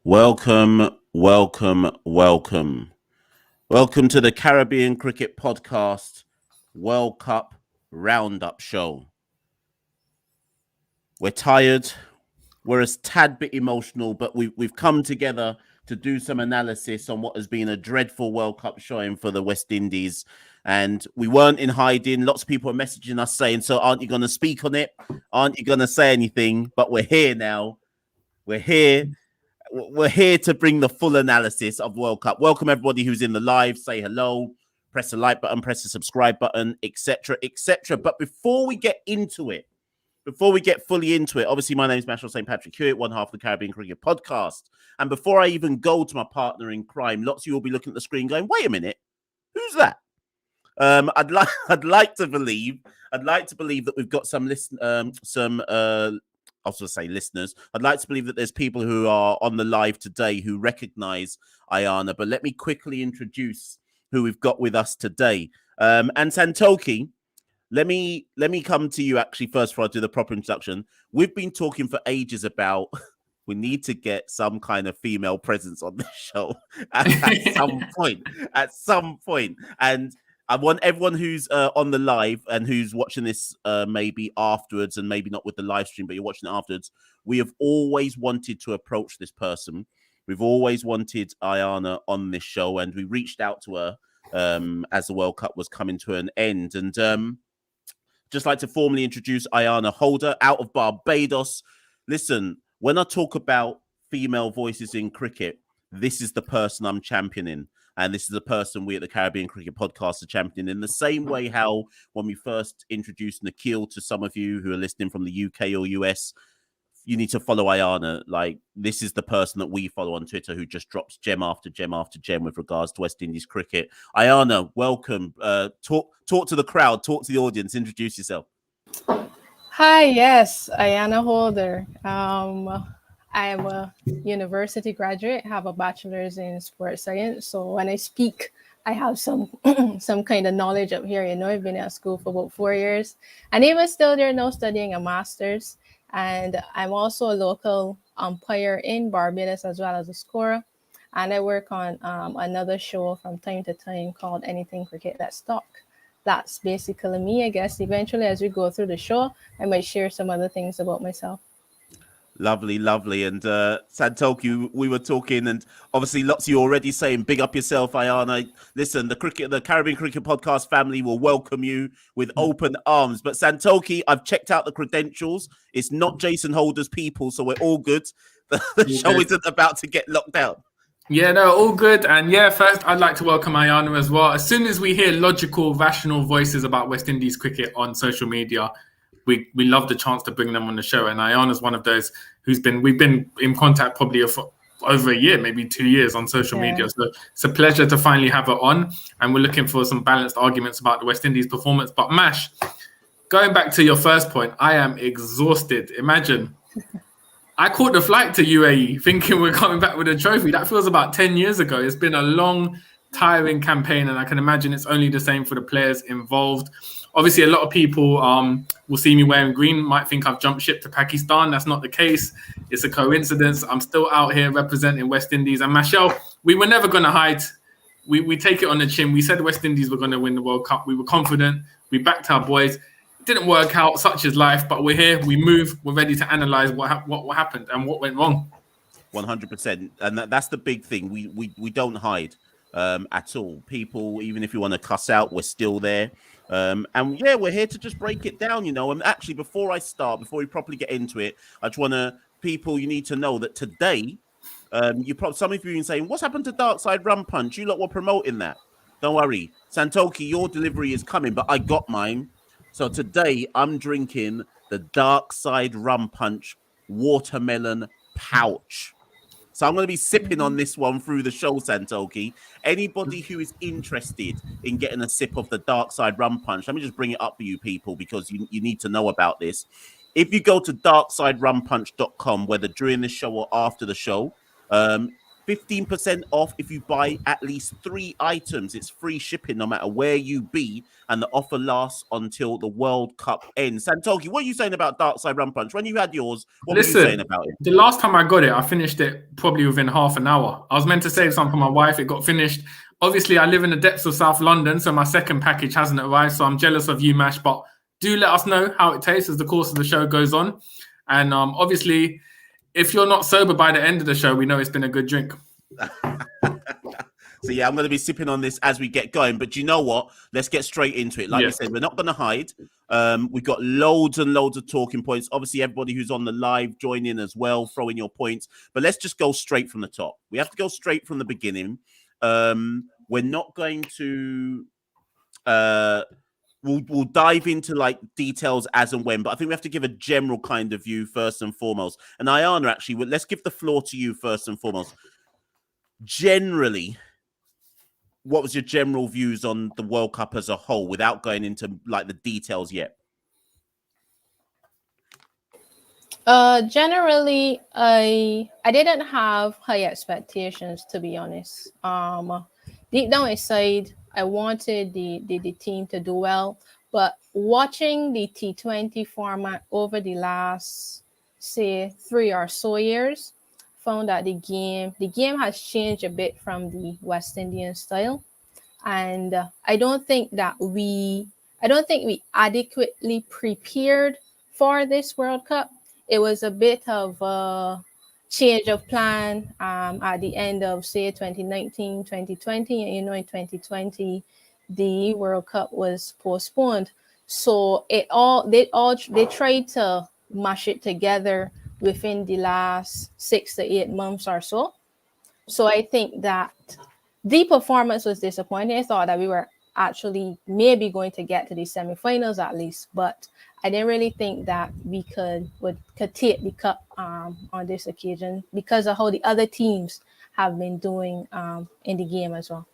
Welcome, welcome, welcome. Welcome to the Caribbean Cricket Podcast World Cup Roundup Show. We're tired. We're a tad bit emotional, but we've come together to do some analysis on what has been a dreadful World Cup showing for the West Indies. And we weren't in hiding. Lots of people are messaging us saying, so aren't you going to speak on it? Aren't you going to say anything? But we're here now. We're here to bring the full analysis of World Cup. Welcome everybody who's in the live. Say hello, press the like button, press the subscribe button, etc., etc. But before we get fully into it, obviously my name is Mashal St. Patrick Hewitt, one half of the Caribbean Cricket Podcast. And before I even go to my partner in crime, lots of you will be looking at the screen going, "Wait a minute, who's that?" I'd like to believe that we've got some I was going to say listeners. I'd like to believe that there's people who are on the live today who recognize Ayana, but let me quickly introduce who we've got with us today. And Santoki, let me come to you actually first before I do the proper introduction. We've been talking for ages about we need to get some kind of female presence on the show at some point. And I want everyone who's on the live and who's watching this maybe afterwards and maybe not with the live stream, but you're watching it afterwards. We have always wanted to approach this person. We've always wanted Ayana on this show, and we reached out to her as the World Cup was coming to an end. And just like to formally introduce Ayana Holder out of Barbados. Listen, when I talk about female voices in cricket, this is the person I'm championing. And this is the person we at the Caribbean Cricket Podcast are championing in the same way how when we first introduced Nikhil to some of you who are listening from the UK or US, you need to follow Ayana. Like, this is the person that we follow on Twitter who just drops gem after gem after gem with regards to West Indies cricket. Ayana, welcome. Talk to the crowd, talk to the audience, introduce yourself. Hi, yes, Ayana Holder. I am a university graduate, have a bachelor's in sports science. So when I speak, I have some kind of knowledge up here. You know, I've been at school for about 4 years and even still there now studying a master's. And I'm also a local umpire in Barbados as well as a scorer. And I work on another show from time to time called Anything Cricket Let's Talk. That's basically me, I guess. Eventually, as we go through the show, I might share some other things about myself. Lovely. And Santoki, we were talking, and obviously lots of you already saying, big up yourself, Ayana. Listen, the Caribbean Cricket Podcast family will welcome you with open arms. But Santoki, I've checked out the credentials. It's not Jason Holder's people, so we're all good. The show isn't about to get locked down. Yeah, no, all good. And yeah, first, I'd like to welcome Ayana as well. As soon as we hear logical, rational voices about West Indies cricket on social media, we love the chance to bring them on the show. And Ayana's one of those we've been in contact probably for over a year, maybe 2 years on social media. So it's a pleasure to finally have her on. And we're looking for some balanced arguments about the West Indies performance. But Mash, going back to your first point, I am exhausted. Imagine, I caught the flight to UAE thinking we're coming back with a trophy. That feels about 10 years ago. It's been a long, tiring campaign. And I can imagine it's only the same for the players involved. Obviously, a lot of people will see me wearing green, might think I've jumped ship to Pakistan. That's not the case. It's a coincidence. I'm still out here representing West Indies. And Mashal, we were never going to hide. We take it on the chin. We said West Indies were going to win the World Cup. We were confident. We backed our boys. It didn't work out. Such is life. But we're here. We move. We're ready to analyze what happened and what went wrong. 100%. And that's the big thing. We don't hide at all. People, even if you want to cuss out, we're still there. And yeah, we're here to just break it down, you know. And actually, before we properly get into it, I just want you need to know that today, some of you have been saying, what's happened to Dark Side Rum Punch? You lot were promoting that. Don't worry, Santoki, your delivery is coming, but I got mine. So today I'm drinking the Dark Side Rum Punch watermelon pouch. So I'm going to be sipping on this one through the show, Santoki. Anybody who is interested in getting a sip of the Dark Side Rum Punch, let me just bring it up for you people because you need to know about this. If you go to darksiderumpunch.com, whether during the show or after the show, 15% off if you buy at least 3 items. It's free shipping no matter where you be, and the offer lasts until the World Cup ends. Santoki, what are you saying about Dark Side Rum Punch? When you had yours, what were you saying about it? The last time I got it, I finished it probably within half an hour. I was meant to save some for my wife. It got finished. Obviously, I live in the depths of South London, so my second package hasn't arrived, so I'm jealous of you, Mash, but do let us know how it tastes as the course of the show goes on. And obviously, if you're not sober by the end of the show, we know it's been a good drink. So yeah, I'm going to be sipping on this as we get going. But you know what? Let's get straight into it. Like we said, we're not going to hide. We've got loads and loads of talking points. Obviously, everybody who's on the live, join in as well, throw in your points. But let's just go straight from the top. We have to go straight from the beginning. We're not going to... We'll dive into like details as and when, but I think we have to give a general kind of view first and foremost. And Ayana, actually, let's give the floor to you first and foremost. Generally, what was your general views on the World Cup as a whole, without going into like the details yet? Generally, I didn't have high expectations, to be honest. Deep down inside, I wanted the team to do well, but watching the T20 format over the last, say, 3 or so years, found that the game has changed a bit from the West Indian style, and I don't think we adequately prepared for this World Cup. It was a bit of a change of plan at the end of, say, 2019, 2020. And, you know, in 2020, the World Cup was postponed. So they tried to mash it together within the last 6 to 8 months or so. So I think that the performance was disappointing. I thought that we were actually maybe going to get to the semifinals at least, but I didn't really think that we could take the cup on this occasion because of how the other teams have been doing in the game as well.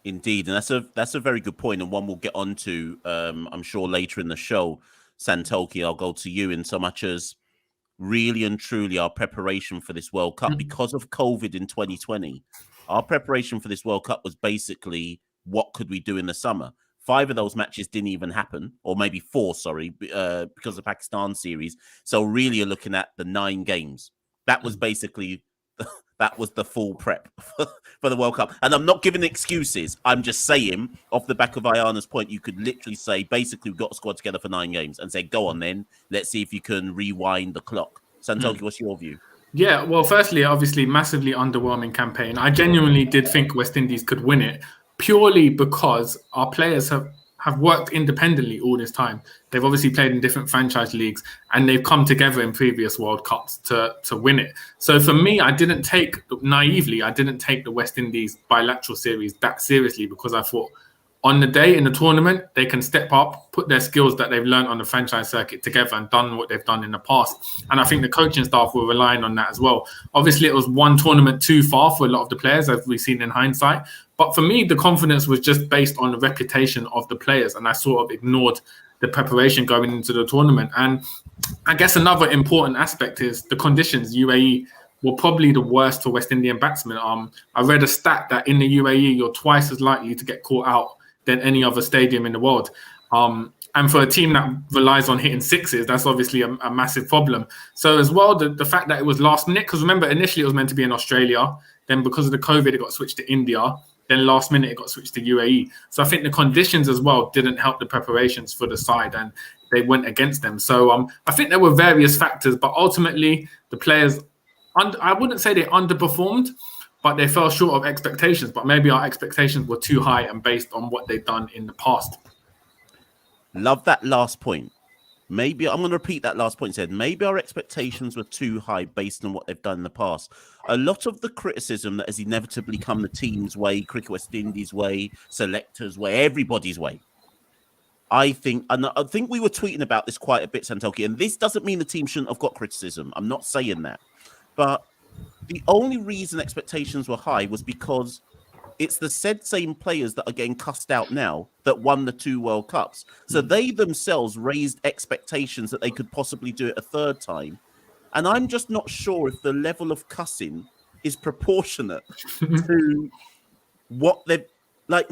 Indeed, and that's a very good point, and one we'll get onto, I'm sure, later in the show. Santoki, I'll go to you in so much as really and truly our preparation for this World Cup, because of COVID in 2020, our preparation for this World Cup was basically what could we do in the summer. 5 of those matches didn't even happen, or maybe 4, sorry, because of the Pakistan series. So really you're looking at the 9 games. That was basically, that was the full prep for the World Cup. And I'm not giving excuses. I'm just saying, off the back of Ayana's point, you could literally say, basically, we've got a squad together for 9 games and say, go on then, let's see if you can rewind the clock. Santoki, what's your view? Yeah, well, firstly, obviously, massively underwhelming campaign. I genuinely did think West Indies could win it, purely because our players have worked independently all this time. They've obviously played in different franchise leagues, and they've come together in previous World Cups to win it. So for me, I didn't take the West Indies bilateral series that seriously, because I thought on the day in the tournament, they can step up, put their skills that they've learned on the franchise circuit together and done what they've done in the past. And I think the coaching staff were relying on that as well. Obviously, it was one tournament too far for a lot of the players, as we've seen in hindsight. But for me, the confidence was just based on the reputation of the players. And I sort of ignored the preparation going into the tournament. And I guess another important aspect is the conditions. UAE were probably the worst for West Indian batsmen. I read a stat that in the UAE, you're twice as likely to get caught out than any other stadium in the world. And for a team that relies on hitting sixes, that's obviously a massive problem. So as well, the fact that it was last minute, because remember, initially it was meant to be in Australia. Then because of the COVID, it got switched to India. Then last minute, it got switched to UAE. So I think the conditions as well didn't help the preparations for the side, and they went against them. So I think there were various factors, but ultimately the players, I wouldn't say they underperformed, but they fell short of expectations. But maybe our expectations were too high and based on what they've done in the past. Love that last point. Maybe I'm going to repeat that last point. Said maybe our expectations were too high based on what they've done in the past. A lot of the criticism that has inevitably come the team's way, Cricket West Indies' way, selectors' way, everybody's way. I think we were tweeting about this quite a bit, Santoki, and this doesn't mean the team shouldn't have got criticism. I'm not saying that, but the only reason expectations were high was because it's the same players that are getting cussed out now that won the 2 World Cups. So they themselves raised expectations that they could possibly do it a third time. And I'm just not sure if the level of cussing is proportionate to what they've like.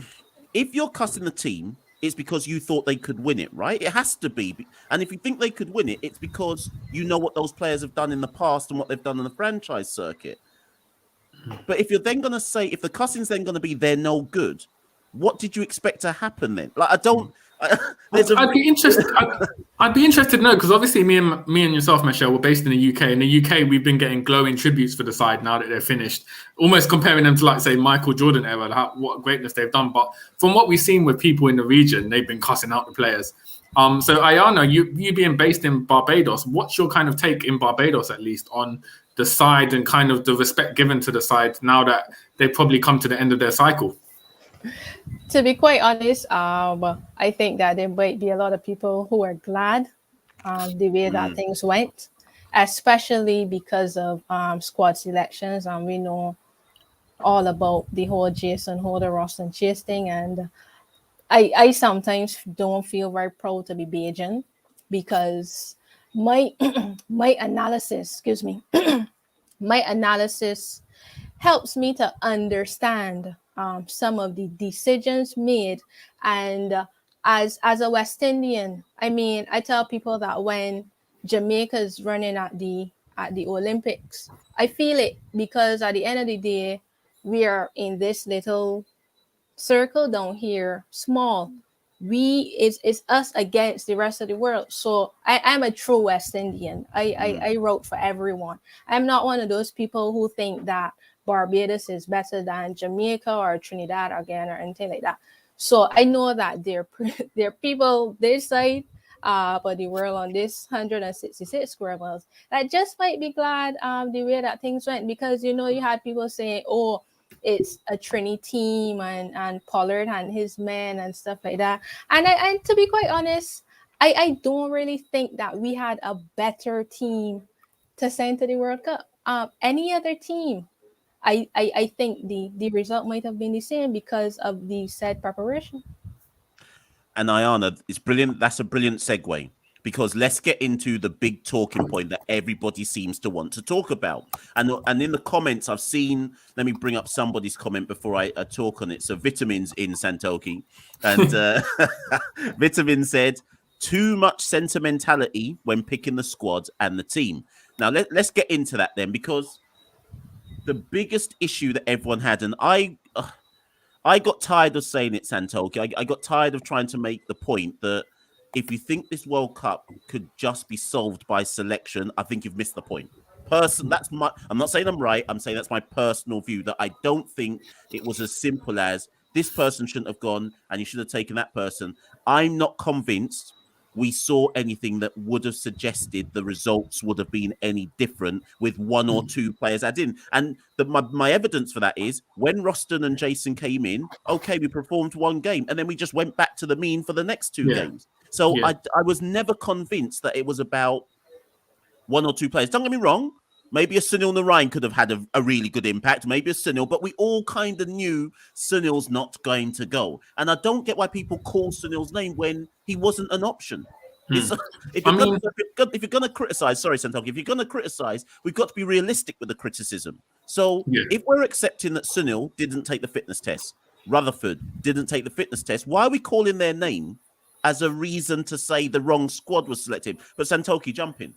If you're cussing the team, it's because you thought they could win it, right? It has to be. And if you think they could win it, it's because you know what those players have done in the past and what they've done on the franchise circuit. But if you're then going to say, if the cussing's then going to be they're no good, what did you expect to happen then? Like, I don't. I'd be interested. I'd be interested to know, because obviously me and yourself, Michelle, we're based in the UK. In the UK, we've been getting glowing tributes for the side now that they're finished, almost comparing them to, like, say, Michael Jordan era, what greatness they've done. But from what we've seen with people in the region, they've been cussing out the players. So Ayana, you being based in Barbados, what's your kind of take in Barbados, at least, on the side and kind of the respect given to the side now that they've probably come to the end of their cycle? To be quite honest, I think that there might be a lot of people who are glad the way that things went, especially because of squad selections. We know all about the whole Jason Holder, Roston Chase thing, and I sometimes don't feel very proud to be Bajan, because my analysis, my analysis helps me to understand some of the decisions made. And as a West Indian, I mean, I tell people that when Jamaica's running at the Olympics, I feel it, because at the end of the day, we are in this little circle down here, small. It's us against the rest of the world. So I'm a true West Indian. I wrote for everyone. I'm not one of those people who think that Barbados is better than Jamaica or Trinidad or Ghana or anything like that. So I know that there are people this side, but the world on this 166 square miles that just might be glad the way that things went, because you had people saying, oh, it's a Trini team and Pollard and his men and stuff like that. And to be quite honest, I don't really think that we had a better team to send to the World Cup. Any other team, I think the result might have been the same because of the said preparation. And Ayana, it's brilliant. That's a brilliant segue, because let's get into the big talking point that everybody seems to want to talk about. And in the comments, I've seen, let me bring up somebody's comment before I talk on it. So Vitamins in Santoki, and Vitamin said, too much sentimentality when picking the squad and the team. Now, let's get into that then, because the biggest issue that everyone had, and I got tired of saying it, Santoki. I got tired of trying to make the point that if you think this World Cup could just be solved by selection, I think you've missed the point. I'm not saying I'm right. I'm saying that's my personal view, that I don't think it was as simple as this person shouldn't have gone and you should have taken that person. I'm not convinced we saw anything that would have suggested the results would have been any different with one or two players added in. And my evidence for that is when Roston and Jason came in, okay, we performed one game and then we just went back to the mean for the next two games. So I was never convinced that it was about one or two players. Don't get me wrong. Maybe a Sunil Narayan could have had a really good impact. Maybe a Sunil, but we all kind of knew Sunil's not going to go. And I don't get why people call Sunil's name when he wasn't an option. If you're going to criticize, sorry, Santoki, if you're going to criticize, we've got to be realistic with the criticism. So if we're accepting that Sunil didn't take the fitness test, Rutherford didn't take the fitness test, why are we calling their name as a reason to say the wrong squad was selected? But Santoki, jump in.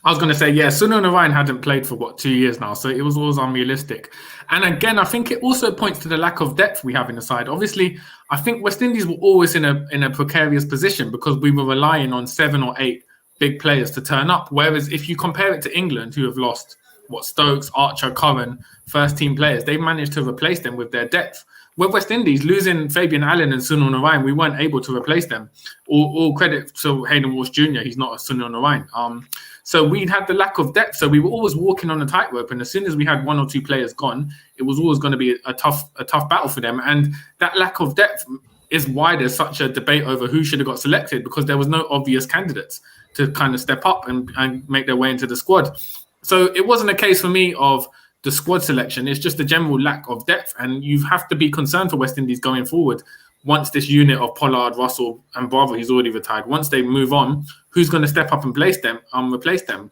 I was going to say, Sunil Narayan hadn't played for 2 years now, so it was always unrealistic. And again, I think it also points to the lack of depth we have in the side. Obviously, I think West Indies were always in a precarious position because we were relying on 7 or 8 big players to turn up. Whereas if you compare it to England, who have lost Stokes, Archer, Curran, first team players, they managed to replace them with their depth. With West Indies losing Fabian Allen and Sunil Narayan, we weren't able to replace them. All credit to Hayden Walsh Jr. He's not a Sunil Narayan. So we had the lack of depth. So we were always walking on a tightrope. And as soon as we had 1 or 2 players gone, it was always going to be a tough battle for them. And that lack of depth is why there's such a debate over who should have got selected, because there was no obvious candidates to kind of step up and make their way into the squad. So it wasn't a case for me of the squad selection. It's just a general lack of depth. And you have to be concerned for West Indies going forward. Once this unit of Pollard, Russell and Bravo, he's already retired, once they move on, who's going to step up and replace them?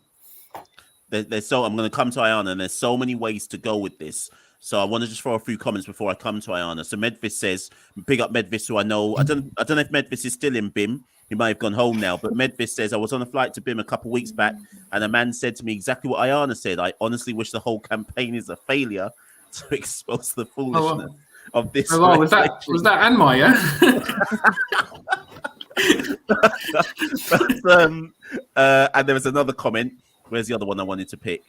there's so I'm going to come to Ayana, and there's so many ways to go with this. So I want to just throw a few comments before I come to Ayana. So Medvis says, big up Medvis, who I know. I don't know if Medvis is still in BIM. He might have gone home now. But Medvis says, I was on a flight to BIM a couple of weeks back, and a man said to me exactly what Ayana said. I honestly wish the whole campaign is a failure to expose the foolishness of this. Oh, was that Anmar, yeah? And there was another comment. Where's the other one I wanted to pick?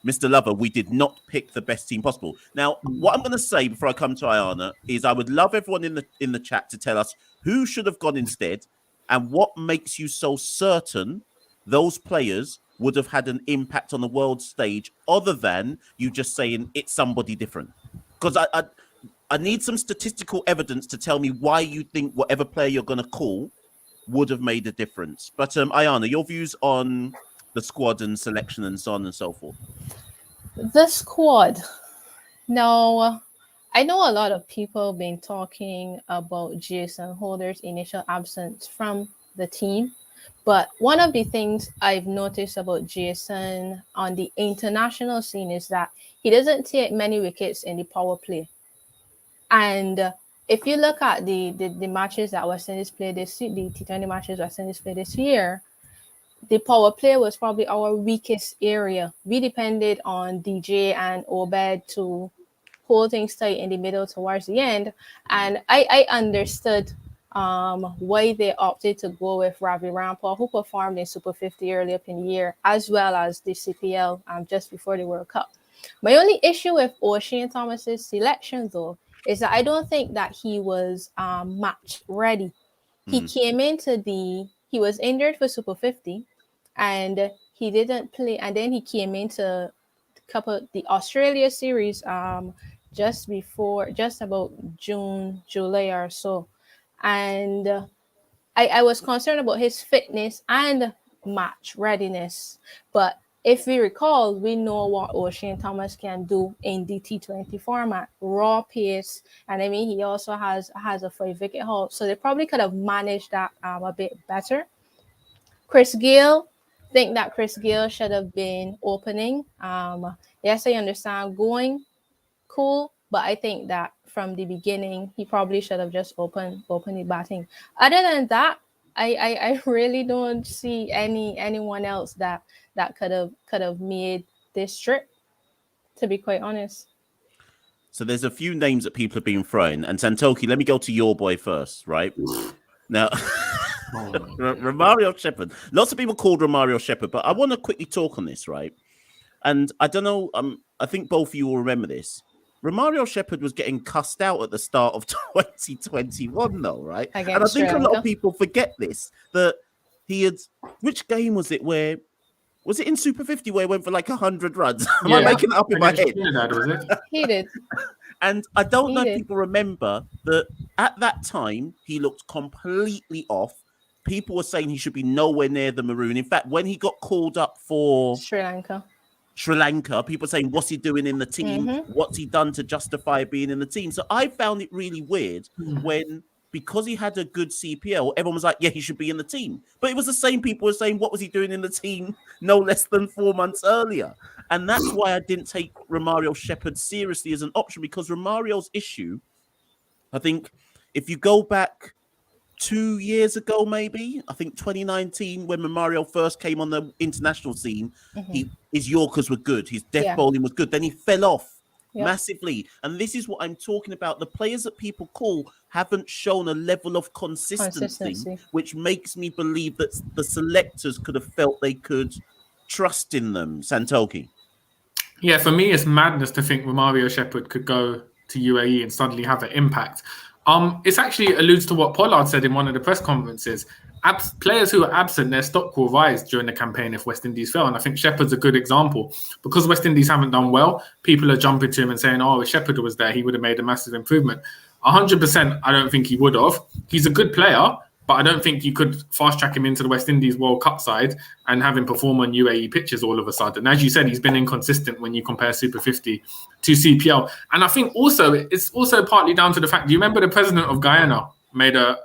Mr. Lover, we did not pick the best team possible. Now, what I'm going to say before I come to Ayana is I would love everyone in the chat to tell us who should have gone instead and what makes you so certain those players would have had an impact on the world stage other than you just saying it's somebody different. Because I need some statistical evidence to tell me why you think whatever player you're going to call would have made a difference. But Ayana, your views on the squad and selection and so on and so forth. The squad. Now, I know a lot of people been talking about Jason Holder's initial absence from the team, but one of the things I've noticed about Jason on the international scene is that he doesn't take many wickets in the power play. And if you look at the matches that West Indies played this year, the T20 matches West Indies played this year, the power play was probably our weakest area. We depended on DJ and Obed to hold things tight in the middle towards the end. And I understood why they opted to go with Ravi Rampal, who performed in Super 50 early up in the year, as well as the CPL just before the World Cup. My only issue with Ocean Thomas's selection, though, is that I don't think that he was match ready. He came into he was injured for Super 50 and he didn't play. And then he came into the Australia series just about June, July or so. And I was concerned about his fitness and match readiness. But if we recall, we know what Ocean Thomas can do in the T20 format, raw pace. And I mean, he also has a 5-wicket haul. So they probably could have managed that a bit better. Chris Gayle, think that Chris Gayle should have been opening. Yes, I understand going cool, but I think that from the beginning, he probably should have just opened the batting. Other than that, I really don't see anyone else that could have made this trip, to be quite honest. So there's a few names that people have been throwing, and Santoki, let me go to your boy first, right? Now, Romario Shepherd. Lots of people called Romario Shepherd, but I want to quickly talk on this, right? And I don't know, I think both of you will remember this. Romario Shepherd was getting cussed out at the start of 2021, though, right? And I think a lot of people forget this, that he had, which game was it where, was it in Super 50 where he went for like 100 runs? Am I making it up in my head? He did. And I don't know if people remember that at that time, he looked completely off. People were saying he should be nowhere near the Maroon. In fact, when he got called up for Sri Lanka, people saying, what's he doing in the team? What's he done to justify being in the team? So I found it really weird when, because he had a good CPL, everyone was like, yeah, he should be in the team. But it was the same people were saying, what was he doing in the team no less than 4 months earlier? And that's why I didn't take Romario Shepherd seriously as an option, because Romario's issue, I think, if you go back 2 years ago, maybe, I think 2019, when Romario first came on the international scene, his Yorkers were good. His death bowling was good. Then he fell off massively. And this is what I'm talking about. The players that people call haven't shown a level of consistency, which makes me believe that the selectors could have felt they could trust in them. Santoki. Yeah, for me, it's madness to think Romario Shepherd could go to UAE and suddenly have an impact. It's actually alludes to what Pollard said in one of the press conferences. Players who are absent, their stock will rise during the campaign if West Indies fail. And I think Shepherd's a good example. Because West Indies haven't done well, people are jumping to him and saying, oh, if Shepherd was there, he would have made a massive improvement. 100%, I don't think he would have. He's a good player, but I don't think you could fast-track him into the West Indies World Cup side and have him perform on UAE pitches all of a sudden. As you said, he's been inconsistent when you compare Super 50 to CPL. And I think also, it's also partly down to the fact, do you remember the president of Guyana made a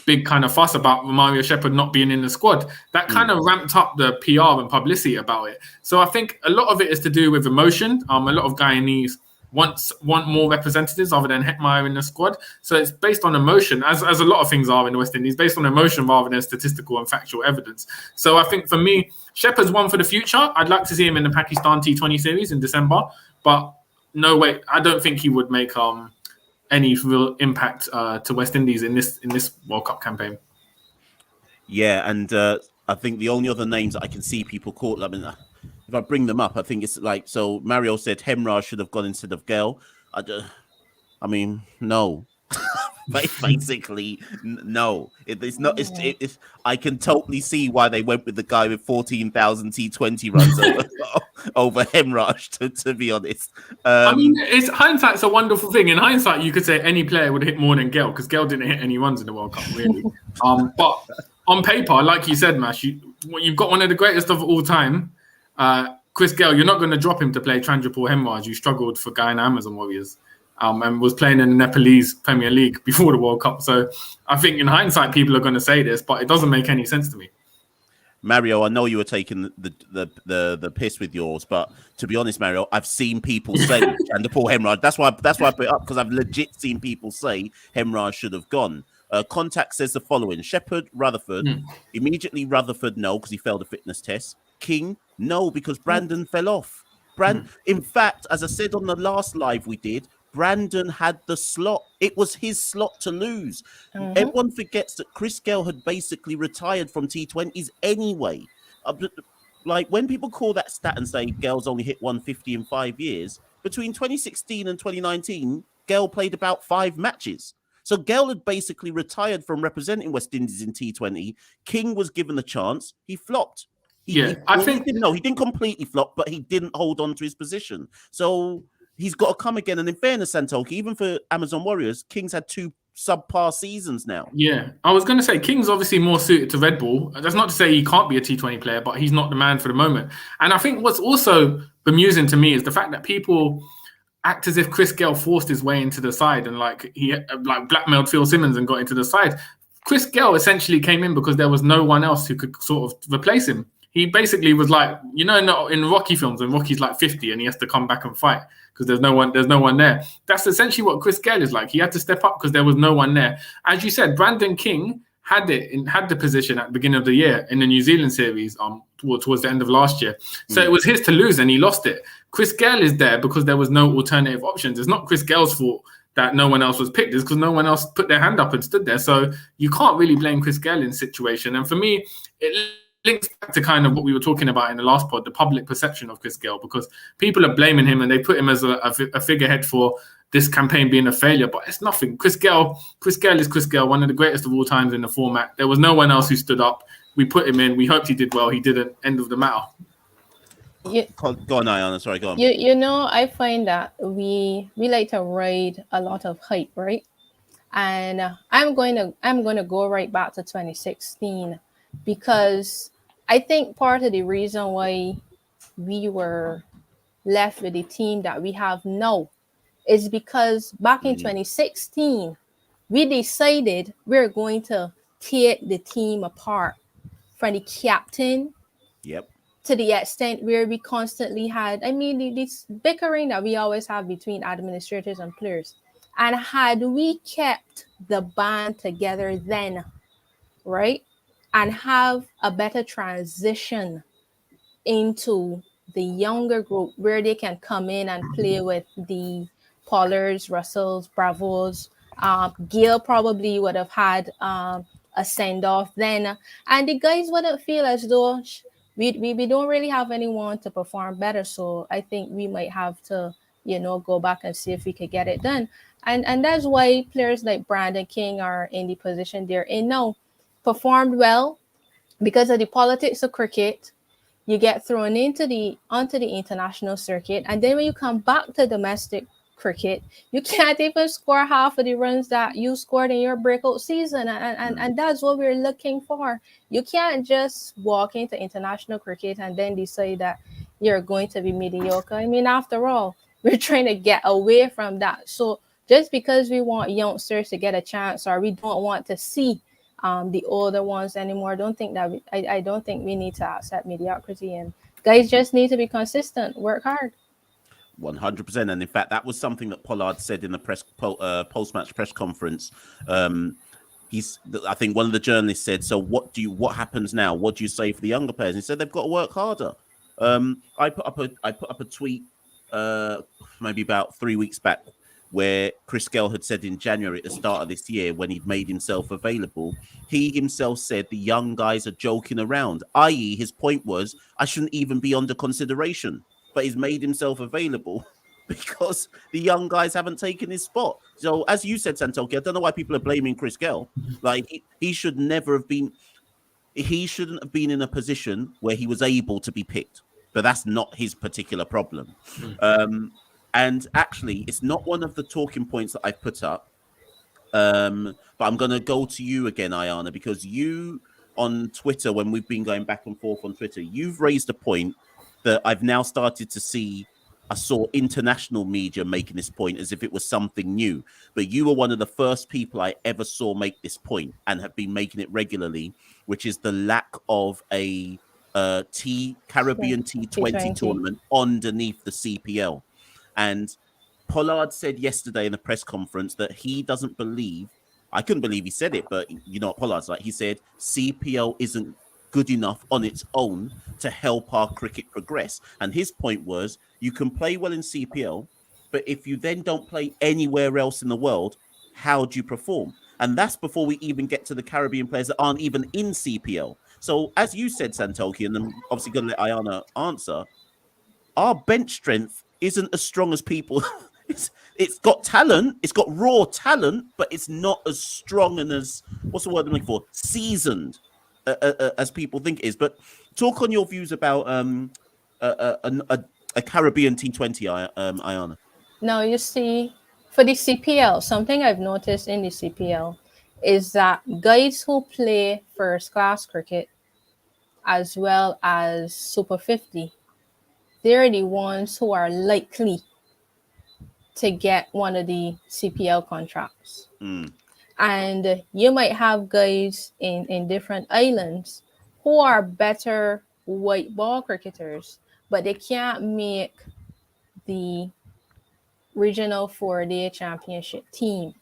big kind of fuss about Mario Shepherd not being in the squad. That kind of ramped up the PR and publicity about it. So I think a lot of it is to do with emotion. A lot of Guyanese want more representatives other than Hetmeyer in the squad. So it's based on emotion, as a lot of things are in the West Indies, based on emotion rather than statistical and factual evidence. So I think for me, Shepherd's one for the future. I'd like to see him in the Pakistan T20 series in December, but no way, I don't think he would make any real impact to West Indies in this World Cup campaign. Yeah, and I think the only other names that I can see people call, I mean, if I bring them up, I think it's like, so Mario said Hemraj should have gone instead of Gayle. I mean, no. Basically, no. It's not. It's I can totally see why they went with the guy with 14,000 T20 runs over Hemraj, to be honest. I mean, hindsight's a wonderful thing. In hindsight, you could say any player would hit more than Gayle, because Gayle didn't hit any runs in the World Cup, really. But on paper, like you said, Mash, you've got one of the greatest of all time. Chris Gayle, you're not going to drop him to play Chandrapur Hemraj, who struggled for Guyana Amazon Warriors and was playing in the Nepalese Premier League before the World Cup. So I think in hindsight, people are going to say this, but it doesn't make any sense to me. Mario, I know you were taking the piss with yours, but to be honest, Mario, I've seen people say Chandrapur Hemraj. That's why I put it up, because I've legit seen people say Hemraj should have gone. Contact says the following: Shepherd, Rutherford. Immediately Rutherford, no, because he failed a fitness test. King, no, because Brandon fell off. In fact, as I said on the last live we did, Brandon had the slot. It was his slot to lose. Everyone forgets that Chris Gayle had basically retired from T20s anyway. Like, when people call that stat and say Gale's only hit 150 in 5 years, between 2016 and 2019, Gayle played about 5 matches. So Gayle had basically retired from representing West Indies in T20. King was given the chance. He flopped. He didn't completely flop, but he didn't hold on to his position. So he's got to come again. And in fairness, Santoki, even for Amazon Warriors, King's had 2 subpar seasons now. Yeah, I was going to say King's obviously more suited to red ball. That's not to say he can't be a T20 player, but he's not the man for the moment. And I think what's also bemusing to me is the fact that people act as if Chris Gayle forced his way into the side and he blackmailed Phil Simmons and got into the side. Chris Gayle essentially came in because there was no one else who could sort of replace him. He basically was like, in Rocky films, when Rocky's like 50 and he has to come back and fight because there's no one there. That's essentially what Chris Gayle is like. He had to step up because there was no one there. As you said, Brandon King had the position at the beginning of the year in the New Zealand series towards the end of last year. So it was his to lose and he lost it. Chris Gayle is there because there was no alternative options. It's not Chris Gayle's fault that no one else was picked. It's because no one else put their hand up and stood there. So you can't really blame Chris Gayle in this situation. And for me, it links back to kind of what we were talking about in the last pod, the public perception of Chris Gayle, because people are blaming him and they put him as a figurehead for this campaign being a failure, but it's nothing. Chris Gayle is Chris Gayle, one of the greatest of all times in the format. There was no one else who stood up. We put him in. We hoped he did well. He didn't. End of the matter. Go on, Ayana. Sorry, go on. I find that we like to ride a lot of hype, right? And I'm going to go right back to 2016, because I think part of the reason why we were left with the team that we have now is because back in 2016, we decided we're going to tear the team apart from the captain. Yep. To the extent where we constantly had, this bickering that we always have between administrators and players. And had we kept the band together then, right, and have a better transition into the younger group where they can come in and play with the Pollards, Russells, Bravos. Gayle probably would have had a send-off then. And the guys wouldn't feel as though we don't really have anyone to perform better. So I think we might have to, go back and see if we could get it done. And that's why players like Brandon King are in the position they're in now. Performed well because of the politics of cricket. You get thrown onto the international circuit, and then when you come back to domestic cricket, you can't even score half of the runs that you scored in your breakout season, and that's what we're looking for. You can't just walk into international cricket and then decide that you're going to be mediocre. After all, we're trying to get away from that. So just because we want youngsters to get a chance, or we don't want to see the older ones anymore. I don't think we need to accept mediocrity, and guys just need to be consistent, work hard. 100%. And in fact, that was something that Pollard said in the post-match press conference. I think one of the journalists said, "So what happens now? What do you say for the younger players?" He said they've got to work harder. I put up a tweet maybe about 3 weeks back where Chris Gayle had said in January at the start of this year, when he'd made himself available, he himself said the young guys are joking around, i.e. his point was, I shouldn't even be under consideration, but he's made himself available because the young guys haven't taken his spot. So as you said, Santoki, I don't know why people are blaming Chris Gayle. Like he should never have been, he shouldn't have been in a position where he was able to be picked, but that's not his particular problem. And actually, it's not one of the talking points that I've put up. But I'm going to go to you again, Ayana, because you on Twitter, when we've been going back and forth on Twitter, you've raised a point that I've now started to see. I saw international media making this point as if it was something new. But you were one of the first people I ever saw make this point and have been making it regularly, which is the lack of a Caribbean T20 tournament underneath the CPL. And Pollard said yesterday in a press conference that he doesn't believe, I couldn't believe he said it, but you know what Pollard's like. He said CPL isn't good enough on its own to help our cricket progress. And his point was, you can play well in CPL, but if you then don't play anywhere else in the world, how do you perform? And that's before we even get to the Caribbean players that aren't even in CPL. So as you said, Santoki, and I'm obviously going to let Ayana answer, our bench strength isn't as strong as people. It's got talent, it's got raw talent, but it's not as strong and as, what's the word I'm looking for, seasoned as people think it is. But talk on your views about a Caribbean T20, Ayana. Now, you see, for the CPL, something I've noticed in the CPL is that guys who play first class cricket as well as Super 50, they're the ones who are likely to get one of the CPL contracts. And you might have guys in different islands who are better white ball cricketers, but they can't make the regional 4-day championship team.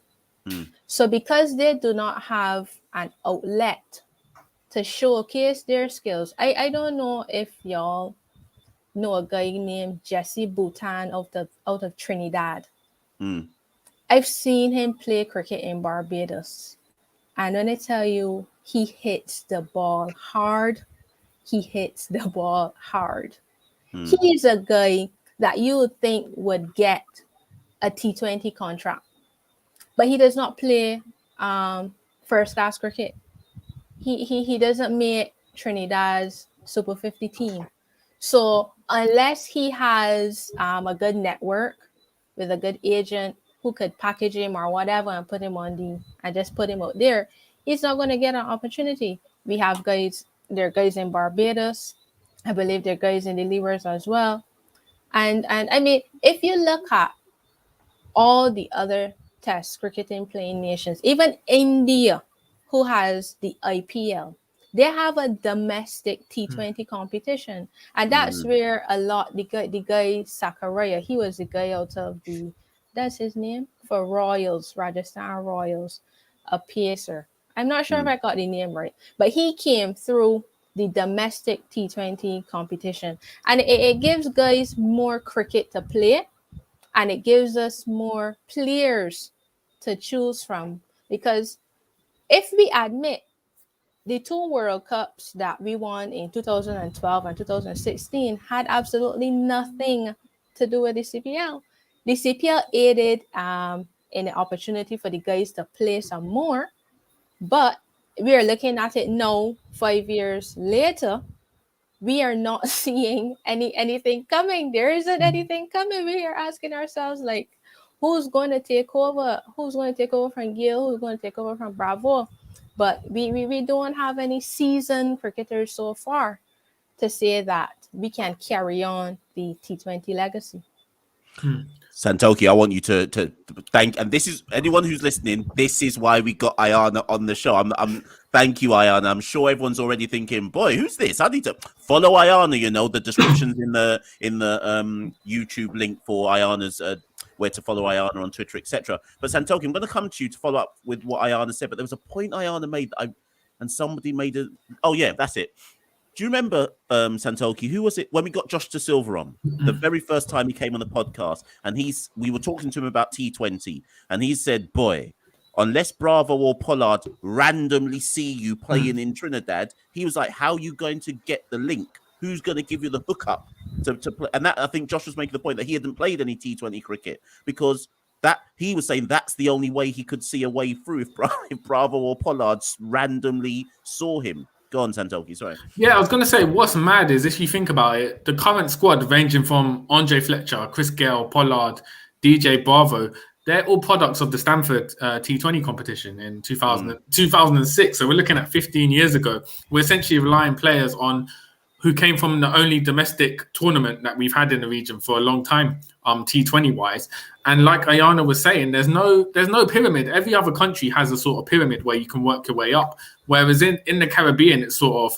So because they do not have an outlet to showcase their skills, I don't know if y'all know a guy named Jesse Bhutan out of Trinidad. I've seen him play cricket in Barbados. And when I tell you, he hits the ball hard. He hits the ball hard. He's a guy that you would think would get a T20 contract. But he does not play first class cricket. He doesn't make Trinidad's Super 50 team. So unless he has a good network with a good agent who could package him or whatever and put him and just put him out there, he's not going to get an opportunity. We have guys, there are guys in Barbados. I believe there are guys in the Leeward as well. And I mean, if you look at all the other test cricketing playing nations, even India, who has the IPL, they have a domestic T20 competition. And that's where a lot, the guy Sakaraya, he was the guy out of that's his name, for Royals, Rajasthan Royals, a pacer. I'm not sure if I got the name right, but he came through the domestic T20 competition. And it gives guys more cricket to play, and it gives us more players to choose from. Because if we admit the 2 World Cups that we won in 2012 and 2016 had absolutely nothing to do with the CPL. The CPL aided in the opportunity for the guys to play some more, but we are looking at it now, 5 years later, we are not seeing anything coming. There isn't anything coming. We are asking ourselves, like, who's going to take over? Who's going to take over from Gayle? Who's going to take over from Bravo? But we don't have any seasoned cricketers so far to say that we can carry on the T20 legacy. Santoki, I want you to thank, and this is anyone who's listening. This is why we got Ayana on the show. I'm Thank you, Ayana. I'm sure everyone's already thinking, boy, who's this? I need to follow Ayana. You know, the descriptions in the YouTube link for Ayana's where to follow Ayana on Twitter, etc. But Santoki, I'm going to come to you to follow up with what Ayana said. But there was a point Ayana made and somebody made a. Oh yeah, that's it. Do you remember, Santoki? Who was it when we got Josh De Silva on the very first time he came on the podcast? And we were talking to him about T20, and he said, "Boy, unless Bravo or Pollard randomly see you playing in Trinidad," he was like, "How are you going to get the link? Who's going to give you the hookup to play?" And that, I think Josh was making the point that he hadn't played any T20 cricket because that he was saying that's the only way he could see a way through if Bravo or Pollard randomly saw him. Go on, Santoki, sorry. Yeah, I was going to say, what's mad is if you think about it, the current squad ranging from Andre Fletcher, Chris Gayle, Pollard, DJ Bravo, they're all products of the Stanford T20 competition in 2006. So we're looking at 15 years ago. We're essentially relying players on who came from the only domestic tournament that we've had in the region for a long time, T20 wise. And like Ayana was saying, there's no pyramid. Every other country has a sort of pyramid where you can work your way up. Whereas in the Caribbean, it's sort of,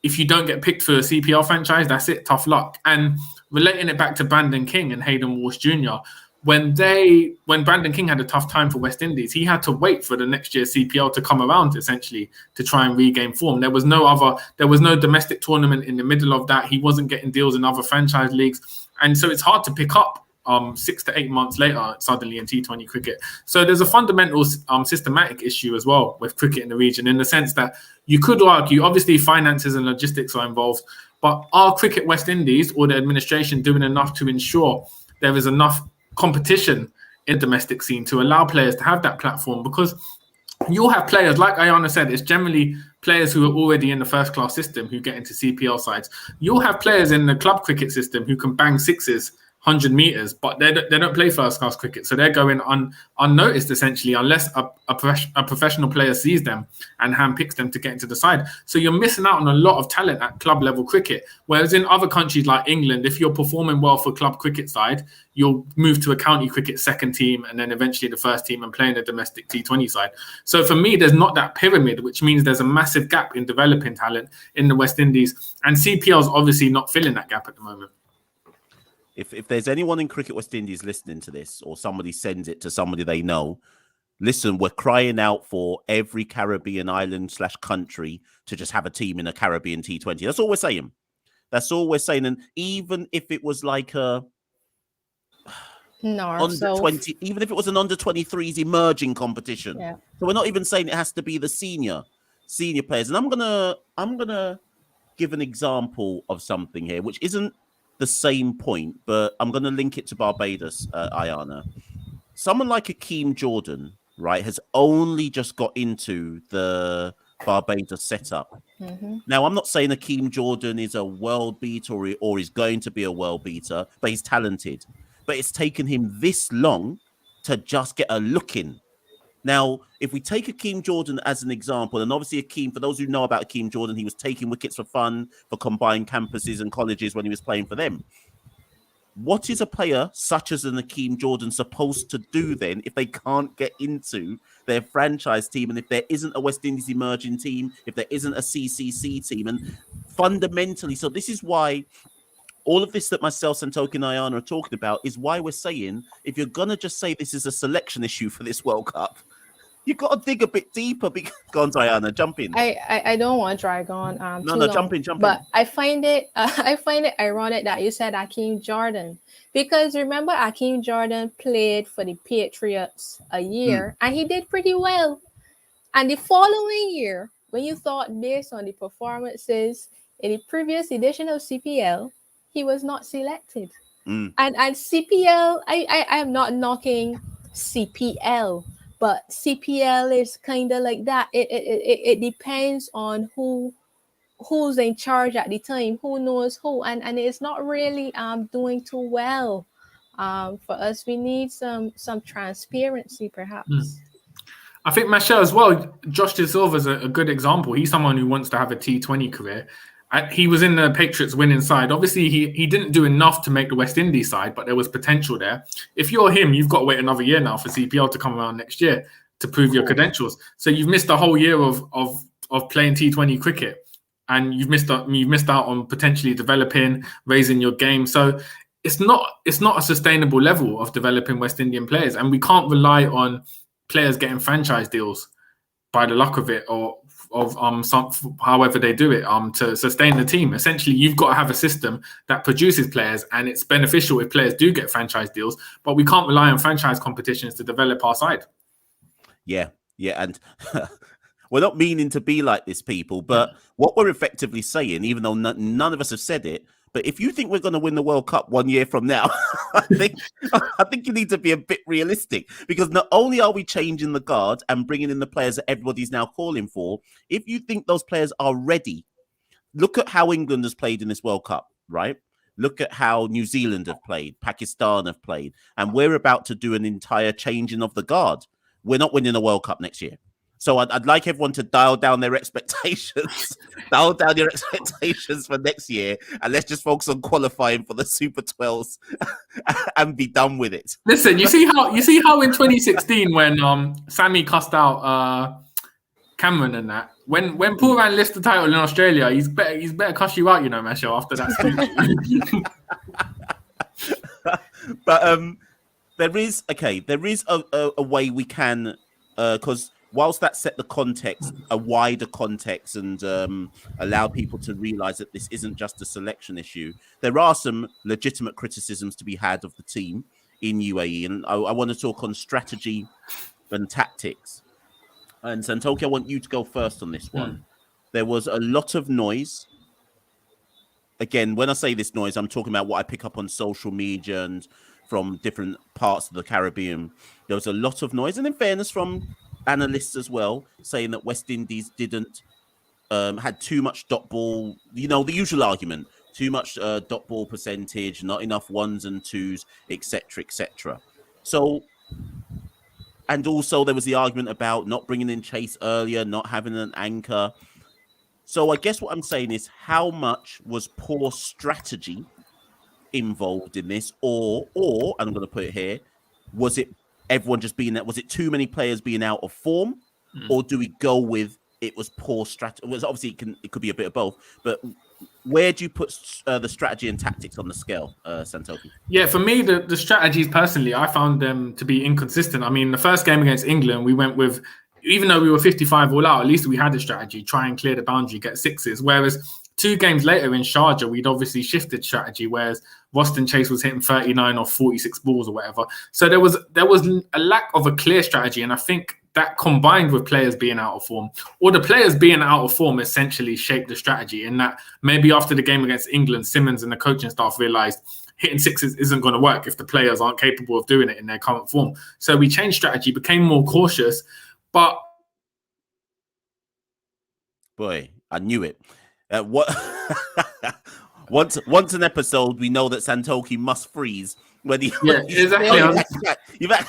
if you don't get picked for a CPL franchise, that's it, tough luck. And relating it back to Brandon King and Hayden Walsh Jr., when Brandon King had a tough time for West Indies, he had to wait for the next year's CPL to come around, essentially, to try and regain form. There was no domestic tournament in the middle of that. He wasn't getting deals in other franchise leagues. And so it's hard to pick up 6 to 8 months later, suddenly in T20 cricket. So there's a fundamental systematic issue as well with cricket in the region, in the sense that you could argue, obviously finances and logistics are involved, but are Cricket West Indies or the administration doing enough to ensure there is enough competition in the domestic scene to allow players to have that platform? Because you'll have players, like Ayana said, it's generally players who are already in the first class system who get into CPL sides. You'll have players in the club cricket system who can bang sixes 100 meters, but they don't play first class cricket, so they're going unnoticed essentially, unless a professional player sees them and handpicks them to get into the side. So you're missing out on a lot of talent at club level cricket. Whereas in other countries like England, if you're performing well for club cricket side, you'll move to a county cricket second team and then eventually the first team and play in the domestic T20 side. So for me, there's not that pyramid, which means there's a massive gap in developing talent in the West Indies, and CPL is obviously not filling that gap at the moment. If there's anyone in Cricket West Indies listening to this, or somebody sends it to somebody they know, listen, we're crying out for every Caribbean island / country to just have a team in a Caribbean T20. That's all we're saying. That's all we're saying. And even if it was like a under 20, even if it was an under 23s emerging competition. Yeah. So we're not even saying it has to be the senior players. And I'm gonna give an example of something here, which isn't the same point, but I'm going to link it to Barbados, Ayana. Someone like Akeem Jordan, right, has only just got into the Barbados setup. Mm-hmm. Now, I'm not saying Akeem Jordan is a world beater or is going to be a world beater, but he's talented. But it's taken him this long to just get a look in. Now, if we take Akeem Jordan as an example, and obviously Akeem, for those who know about Akeem Jordan, he was taking wickets for fun for combined campuses and colleges when he was playing for them. What is a player such as an Akeem Jordan supposed to do then if they can't get into their franchise team, and if there isn't a West Indies emerging team, if there isn't a CCC team? And fundamentally, so this is why all of this that myself, Santoki, and Ayana are talking about is why we're saying, if you're going to just say this is a selection issue for this World Cup, you've got to dig a bit deeper. Go on, Ayana, jump in. I don't want to drag on. No, jump in. But I find it ironic that you said Akeem Jordan, because remember Akeem Jordan played for the Patriots a year and he did pretty well. And the following year, when you thought based on the performances in the previous edition of CPL, he was not selected. And CPL, I am not knocking CPL. But CPL is kind of like that. It depends on who's in charge at the time, who knows who, and it's not really doing too well. For us, we need some transparency, perhaps. I think Michelle as well. Josh De Silva is a good example. He's someone who wants to have a T20 career. He was in the Patriots winning side. Obviously, he didn't do enough to make the West Indies side, but there was potential there. If you're him, you've got to wait another year now for CPL to come around next year to prove your credentials. So you've missed a whole year of of playing T20 cricket, and you've missed out on potentially developing, raising your game. So it's not a sustainable level of developing West Indian players, and we can't rely on players getting franchise deals by the luck of it, or of however they do it to sustain the team. Essentially, you've got to have a system that produces players, and it's beneficial if players do get franchise deals, but we can't rely on franchise competitions to develop our side. Yeah, and we're not meaning to be like this, people, but what we're effectively saying, even though none of us have said it, but if you think we're going to win the World Cup 1 year from now, I think you need to be a bit realistic, because not only are we changing the guard and bringing in the players that everybody's now calling for, if you think those players are ready, look at how England has played in this World Cup, right? Look at how New Zealand have played, Pakistan have played, and we're about to do an entire changing of the guard. We're not winning a World Cup next year. So I'd like everyone to dial down their expectations, dial down your expectations for next year, and let's just focus on qualifying for the Super 12s and be done with it. Listen, you see how in 2016 when Sammy cussed out Cameron and that, when Pooran lifts the title in Australia, he's better cuss you out, you know, Mesho, after that speech. But there is a way we can, because whilst that set the context, a wider context, and allow people to realise that this isn't just a selection issue, there are some legitimate criticisms to be had of the team in UAE. And I want to talk on strategy and tactics. And Santoki, I want you to go first on this one. There was a lot of noise. Again, when I say this noise, I'm talking about what I pick up on social media and from different parts of the Caribbean. There was a lot of noise, and in fairness, from analysts as well, saying that West Indies didn't had too much dot ball, you know, the usual argument, too much dot ball percentage, not enough ones and twos, etc., etc. So, and also there was the argument about not bringing in Chase earlier, not having an anchor. So I guess what I'm saying is, how much was poor strategy involved in this, or and I'm going to put it here, was it everyone just being that? Was it too many players being out of form, or do we go with it was poor strategy? Well, obviously it could be a bit of both, but where do you put the strategy and tactics on the scale, Santoki? Yeah, for me, the strategies personally, I found them to be inconsistent. I mean, the first game against England, we went with, even though we were 55 all out, at least we had a strategy, try and clear the boundary, get sixes. Whereas 2 games later in Sharjah, we'd obviously shifted strategy, whereas Roston Chase was hitting 39 or 46 balls or whatever. So there was a lack of a clear strategy, and I think that combined with players being out of form, or the players being out of form, essentially shaped the strategy. In that maybe after the game against England, Simmons and the coaching staff realised hitting sixes isn't going to work if the players aren't capable of doing it in their current form. So we changed strategy, became more cautious, but... Boy, I knew it. What? Once an episode, we know that Santoki must freeze when he. Yeah, exactly. You're back.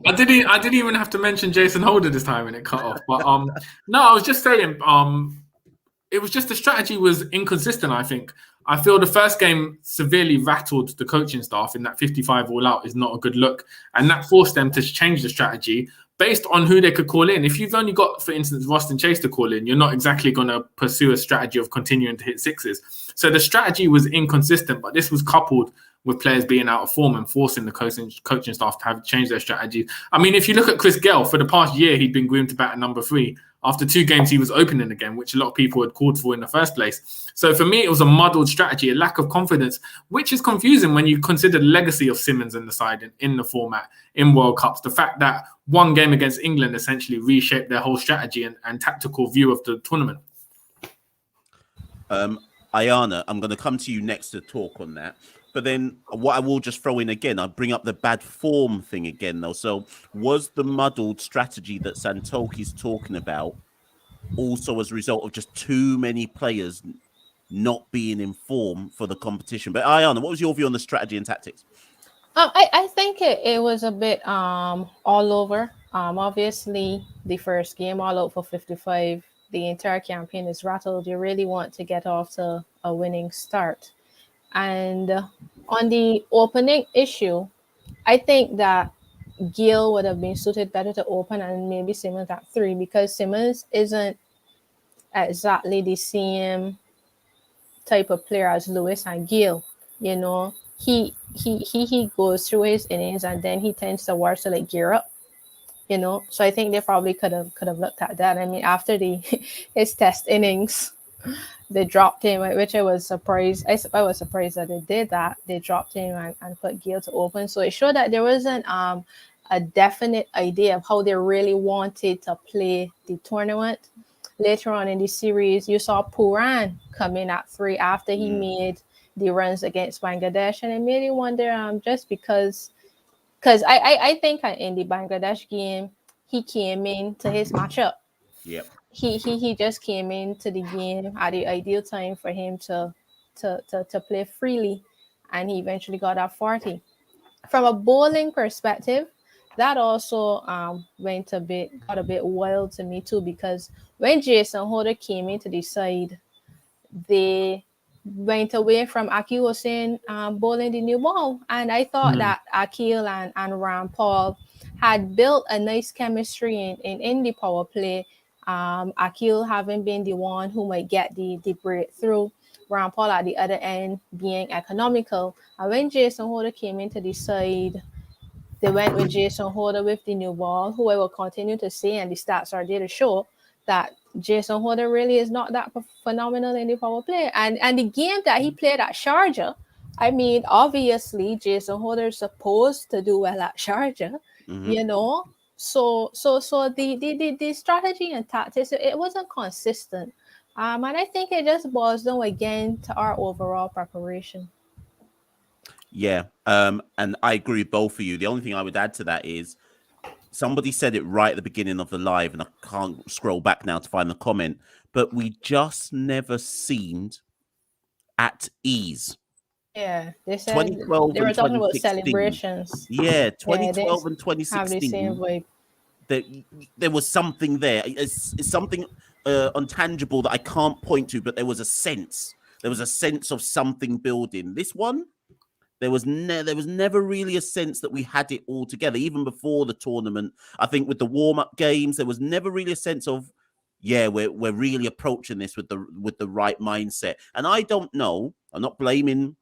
I didn't even have to mention Jason Holder this time, and it cut off. But no, I was just saying, it was just the strategy was inconsistent. I think I feel the first game severely rattled the coaching staff in that 55 all out is not a good look, and that forced them to change the strategy based on who they could call in. If you've only got, for instance, Roston Chase to call in, you're not exactly going to pursue a strategy of continuing to hit sixes. So the strategy was inconsistent, but this was coupled with players being out of form and forcing the coaching staff to have changed their strategy. I mean, if you look at Chris Gayle, for the past year, he'd been groomed to bat at number 3. After 2 games, he was opening again, which a lot of people had called for in the first place. So for me, it was a muddled strategy, a lack of confidence, which is confusing when you consider the legacy of Simmons in the side, in the format, in World Cups. The fact that 1 game against England essentially reshaped their whole strategy and tactical view of the tournament. Ayana, I'm going to come to you next to talk on that. But then what I will just throw in again, I'll bring up the bad form thing again, though. So was the muddled strategy that Santoki's talking about also as a result of just too many players not being in form for the competition? But Ayana, what was your view on the strategy and tactics? I think it was a bit all over. Obviously, the first game, all out for 55, the entire campaign is rattled. You really want to get off to a winning start. And on the opening issue, I think that Gayle would have been suited better to open and maybe Simmons at 3, because Simmons isn't exactly the same type of player as Lewis and Gayle. You know, he goes through his innings and then he tends to work to like gear up. You know, so I think they probably could have looked at that. I mean, after the his test innings, they dropped him, which I was surprised. I was surprised that they did that. They dropped him and put Gayle to open. So it showed that there wasn't a definite idea of how they really wanted to play the tournament. Later on in the series, you saw Puran come in at 3 after he made the runs against Bangladesh, and it made you wonder, just because I think in the Bangladesh game, he came in to his matchup. Yep. He just came into the game at the ideal time for him to play freely, and he eventually got that 40. From a bowling perspective, that also got a bit wild to me too, because when Jason Holder came into the side, they went away from Akil Hussain bowling the new ball. And I thought that Akil and Ram Paul had built a nice chemistry in the power play. Akil having been the one who might get the breakthrough, Ram Paul at the other end being economical. And when Jason Holder came into the side, they went with Jason Holder with the new ball, who I will continue to say, and the stats are there to show that Jason Holder really is not that phenomenal in the power play. And the game that he played at Sharjah, I mean, obviously Jason Holder is supposed to do well at Sharjah, you know. So the strategy and tactics, it wasn't consistent. And I think it just boils down again to our overall preparation. Yeah. And I agree with both of you. The only thing I would add to that is somebody said it right at the beginning of the live, and I can't scroll back now to find the comment, but we just never seemed at ease. Yeah, they said 2012 they were and talking about 2016. celebrations. Yeah, 2012 yeah, and 2016. There was something there. It's something untangible that I can't point to, but there was a sense. There was a sense of something building. This one, there was never really a sense that we had it all together, even before the tournament. I think with the warm-up games, there was never really a sense of, yeah, we're really approaching this with the right mindset. And I don't know. I'm not blaming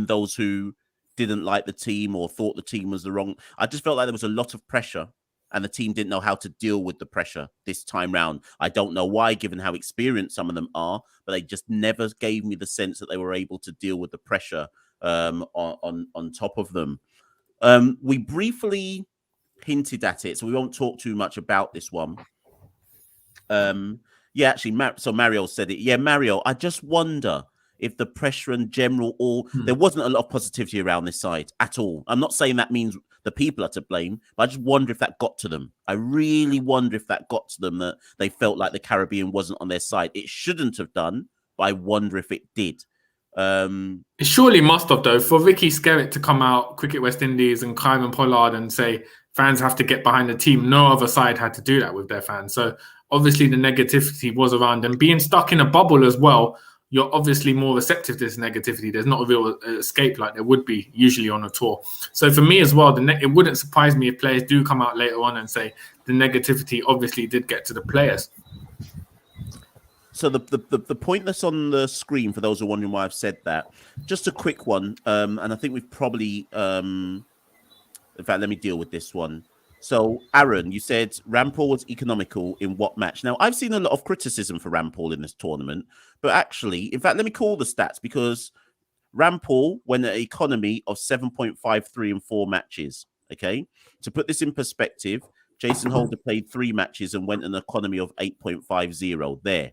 those who didn't like the team or thought the team was the wrong. I just felt like there was a lot of pressure, and the team didn't know how to deal with the pressure this time round. I don't know why, given how experienced some of them are, but they just never gave me the sense that they were able to deal with the pressure on top of them. We briefly hinted at it, so we won't talk too much about this one. Yeah, actually, so Mario said it. Yeah, Mario, I just wonder if the pressure and general there wasn't a lot of positivity around this side at all. I'm not saying that means the people are to blame, but I just wonder if that got to them. I really wonder if that got to them, that they felt like the Caribbean wasn't on their side. It shouldn't have done, but I wonder if it did. It surely must have, though, for Ricky Skerritt to come out, Cricket West Indies, and Kyron Pollard, and say fans have to get behind the team. No other side had to do that with their fans. So obviously the negativity was around them. Being stuck in a bubble as well, you're obviously more receptive to this negativity. There's not a real escape like there would be usually on a tour. So for me as well, it wouldn't surprise me if players do come out later on and say the negativity obviously did get to the players. So the point that's on the screen, for those who are wondering why I've said that, just a quick one, and I think we've probably, in fact, let me deal with this one. So, Aaron, you said Rampal was economical in what match? Now, I've seen a lot of criticism for Rampal in this tournament, but actually, in fact, let me call the stats, because Rampal went at an economy of 7.53 in 4 matches, okay? To put this in perspective, Jason Holder played 3 matches and went an economy of 8.50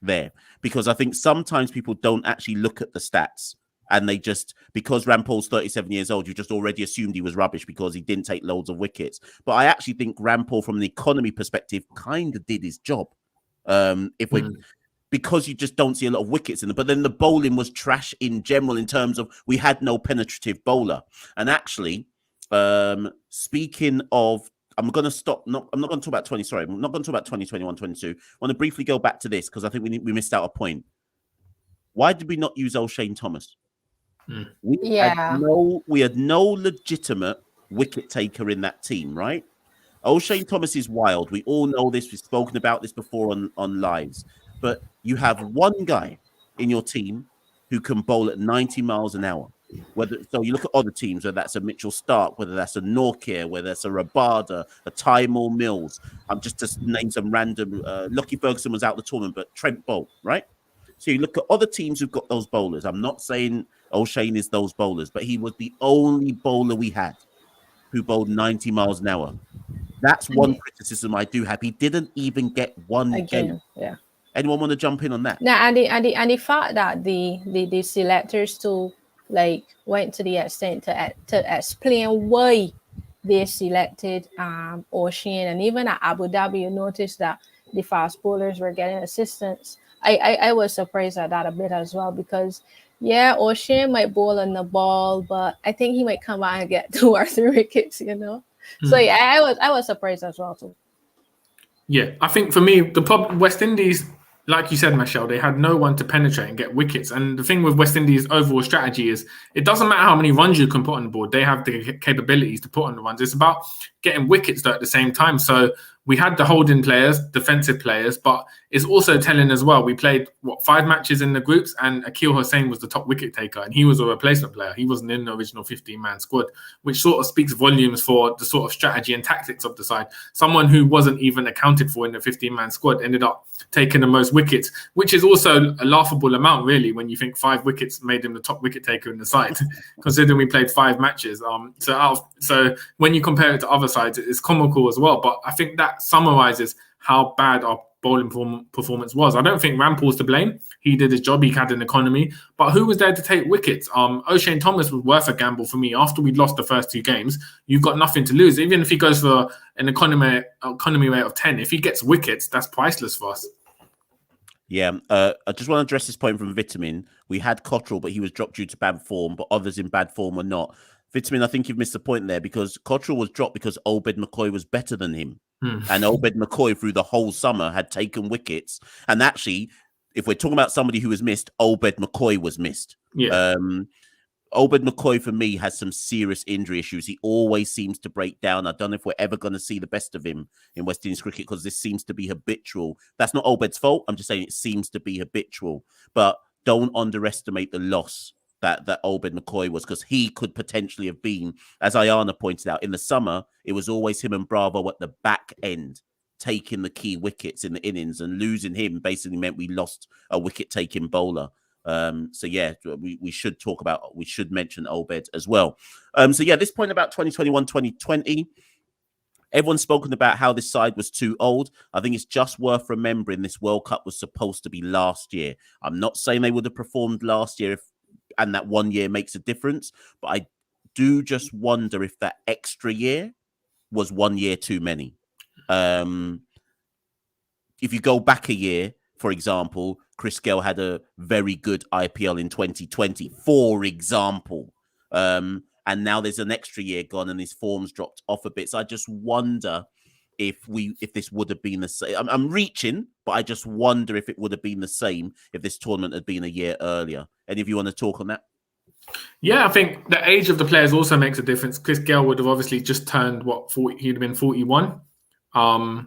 there, because I think sometimes people don't actually look at the stats, and they just, because Rampal's 37 years old, you just already assumed he was rubbish because he didn't take loads of wickets. But I actually think Rampal, from an economy perspective, kind of did his job. Because you just don't see a lot of wickets in them. But then the bowling was trash in general, in terms of we had no penetrative bowler. And actually, speaking of, I'm not going to talk about 20. Sorry, I'm not going to talk about 2021, 22. I want to briefly go back to this, because I think we missed out a point. Why did we not use O'Shane Thomas? We had no legitimate wicket taker in that team, right? O'Shane Thomas is wild. We all know this. We've spoken about this before on lives. But you have one guy in your team who can bowl at 90 miles an hour. So you look at other teams, whether that's a Mitchell Stark, whether that's a Nortje, whether that's a Rabada, a Tymor Mills. I'm just to name some random. Lockie Ferguson was out the tournament, but Trent Bolt, right? So you look at other teams who've got those bowlers. I'm not saying O'Shane is those bowlers, but he was the only bowler we had who bowled 90 miles an hour. That's one criticism I do have. He didn't even get one game. Yeah. Anyone want to jump in on that? Now, and the fact that the selectors too went to the extent to explain why they selected O'Shane, and even at Abu Dhabi, you noticed that the fast bowlers were getting assistance. I was surprised at that a bit as well, because O'Shane might bowl on the ball, but I think he might come out and get 2 or 3 wickets, So I was surprised as well too. Yeah, I think for me, the problem West Indies, like you said, Michelle, they had no one to penetrate and get wickets. And the thing with West Indies' overall strategy is it doesn't matter how many runs you can put on the board. They have the capabilities to put on the runs. It's about getting wickets though at the same time. So we had the holding players, defensive players, but it's also telling as well. We played 5 matches in the groups, and Akil Hussain was the top wicket taker, and he was a replacement player. He wasn't in the original 15-man squad, which sort of speaks volumes for the sort of strategy and tactics of the side. Someone who wasn't even accounted for in the 15-man squad ended up taking the most wickets, which is also a laughable amount, really, when you think 5 wickets made him the top wicket taker in the side, considering we played 5 matches. So when you compare it to other sides, it's comical as well. But I think that summarizes how bad our bowling performance was. I don't think Rampal's to blame. He did his job. He had an economy. But who was there to take wickets? O'Shane Thomas was worth a gamble for me. After we'd lost the first 2 games, you've got nothing to lose. Even if he goes for an economy rate of 10, if he gets wickets, that's priceless for us. Yeah, I just want to address this point from Vitamin. We had Cottrell, but he was dropped due to bad form, but others in bad form were not. Vitamin, I think you've missed the point there, because Cottrell was dropped because Obed McCoy was better than him. And Obed McCoy through the whole summer had taken wickets. And actually, if we're talking about somebody who was missed, Obed McCoy was missed. Yeah. Obed McCoy, for me, has some serious injury issues. He always seems to break down. I don't know if we're ever going to see the best of him in West Indies cricket, because this seems to be habitual. That's not Obed's fault. I'm just saying it seems to be habitual. But don't underestimate the loss that Obed McCoy was, because he could potentially have been, as Ayana pointed out, in the summer, it was always him and Bravo at the back end taking the key wickets in the innings, and losing him basically meant we lost a wicket-taking bowler. So yeah, we should mention Obed as well. So yeah, this point about 2021, 2020, everyone's spoken about how this side was too old. I think it's just worth remembering this World Cup was supposed to be last year. I'm not saying they would have performed last year and that 1 year makes a difference, but I do just wonder if that extra year was 1 year too many. If you go back a year, for example, Chris Gayle had a very good IPL in 2020, for example. And now there's an extra year gone and his form's dropped off a bit. So I just wonder if this would have been the same. I'm reaching, but I just wonder if it would have been the same if this tournament had been a year earlier. Any of you want to talk on that? Yeah, I think the age of the players also makes a difference. Chris Gayle would have obviously just turned 40. He'd have been 41. And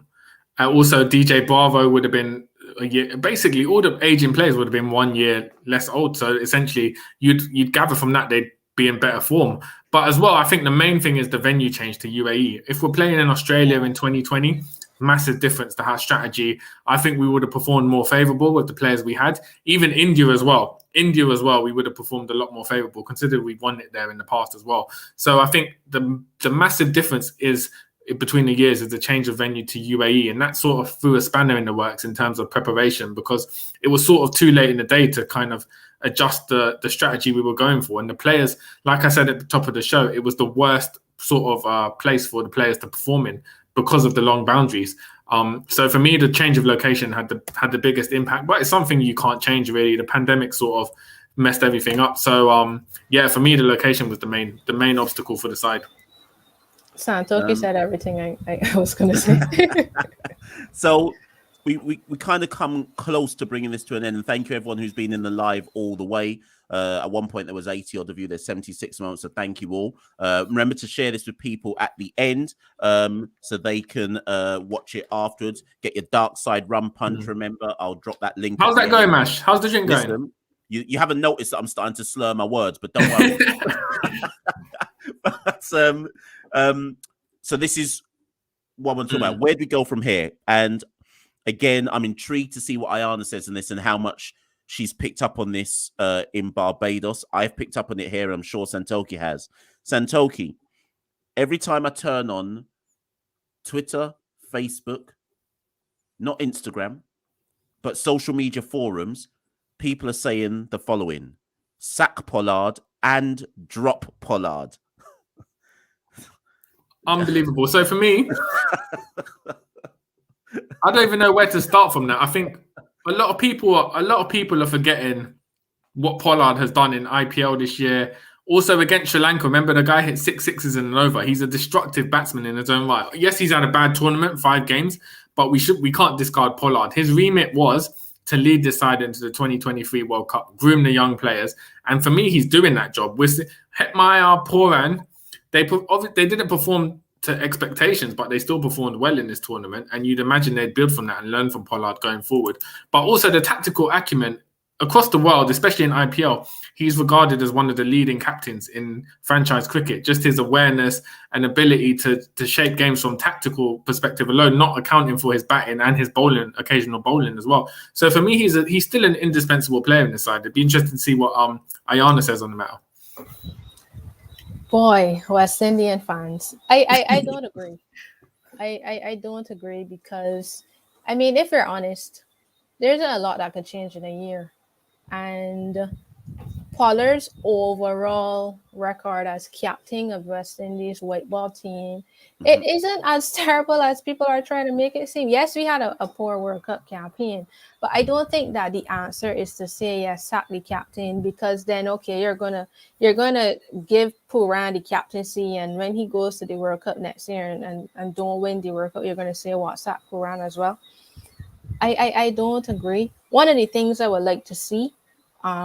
also DJ Bravo would have been a year. Basically, all the aging players would have been 1 year less old. So essentially, you'd gather from that they'd be in better form. But as well, I think the main thing is the venue change to UAE. If we're playing in Australia in 2020, massive difference to our strategy. I think we would have performed more favourable with the players we had. Even India as well, we would have performed a lot more favourable, considering we've won it there in the past as well. So I think the massive difference is between the years is the change of venue to UAE, and that sort of threw a spanner in the works in terms of preparation, because it was sort of too late in the day to kind of adjust the strategy we were going for. And the players, like I said at the top of the show, it was the worst sort of place for the players to perform in because of the long boundaries. So for me, the change of location had the biggest impact, but it's something you can't change really. The pandemic sort of messed everything up. So yeah, for me, the location was the main obstacle for the side. Santoki said everything I was going to say. So we kind of come close to bringing this to an end. And thank you everyone who's been in the live all the way. At one point, there was 80 odd of you. There's 76 moments, so thank you all. Remember to share this with people at the end so they can watch it afterwards. Get your dark side rum punch. Remember, I'll drop that link. How's that going, Mash? How's the drink going? You haven't noticed that I'm starting to slur my words, but don't worry. But, so this is what I'm talking about. Where do we go from here? And again, I'm intrigued to see what Ayana says in this and how much she's picked up on this in Barbados. I've picked up on it here, and I'm sure Santoki has. Santoki, every time I turn on Twitter, Facebook, not Instagram, but social media forums, people are saying the following: sack Pollard and drop Pollard. Unbelievable. So for me, I don't even know where to start from that. I think a lot of people are forgetting what Pollard has done in IPL this year. Also against Sri Lanka, remember the guy hit 6 sixes in an over. He's a destructive batsman in his own right. Yes, he's had a bad tournament, 5 games, but we can't discard Pollard. His remit was to lead this side into the 2023 World Cup, groom the young players, and for me, he's doing that job. With Hetmyer, Poran, they didn't perform to expectations, but they still performed well in this tournament, and you'd imagine they'd build from that and learn from Pollard going forward. But also the tactical acumen across the world, especially in IPL, he's regarded as one of the leading captains in franchise cricket. Just his awareness and ability to shape games from tactical perspective alone, not accounting for his batting and his bowling, occasional bowling as well. So for me, he's still an indispensable player in this side. It'd be interesting to see what Ayana says on the matter. Boy, West Indian fans, I don't agree. I don't agree because, I mean, if we're honest, there's a lot that could change in a year. And Pollard's overall record as captain of West Indies white ball team, it isn't as terrible as people are trying to make it seem. Yes, we had a poor World Cup campaign, but I don't think that the answer is to say yes, sack the captain, because then okay, you're gonna give Puran the captaincy, and when he goes to the World Cup next year and don't win the World Cup, you're gonna say what, sack Puran as well. I don't agree. One of the things I would like to see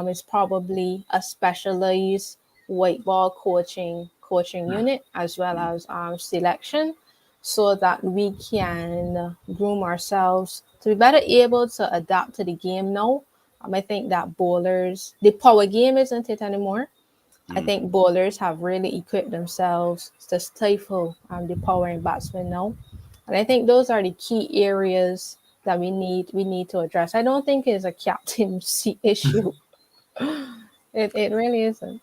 is probably a specialized white ball coaching unit as well as selection, so that we can groom ourselves to be better able to adapt to the game now. I think that bowlers, the power game isn't it anymore. I think bowlers have really equipped themselves to stifle the powering batsmen now. And I think those are the key areas that we need to address. I don't think it's a captaincy issue. It really isn't.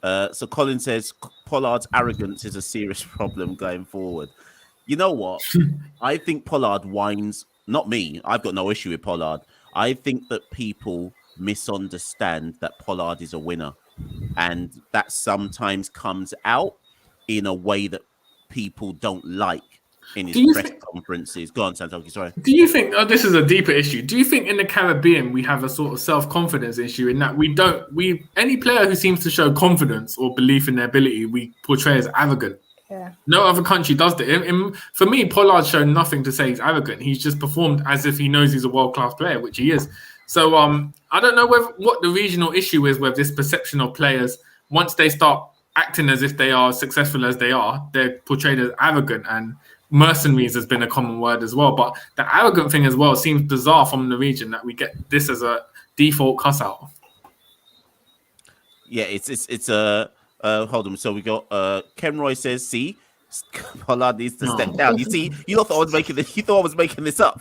So Colin says Pollard's arrogance is a serious problem going forward. You know what? I think Pollard whines. Not me. I've got no issue with Pollard. I think that people misunderstand that Pollard is a winner, and that sometimes comes out in a way that people don't like in his press conferences. Go on, Santoki, sorry. Do you think, this is a deeper issue, do you think in the Caribbean we have a sort of self-confidence issue in that any player who seems to show confidence or belief in their ability, we portray as arrogant? Yeah. No other country does that. For me, Pollard's shown nothing to say he's arrogant. He's just performed as if he knows he's a world-class player, which he is. So I don't know what the regional issue is with this perception of players. Once they start acting as if they are successful as they are, they're portrayed as arrogant, and mercenaries has been a common word as well. But the arrogant thing as well seems bizarre from the region, that we get this as a default cuss out. Yeah, it's a hold on. So we got Ken Roy says, see, Pollard needs to step down. You see, you thought I was making this. You thought I was making this up.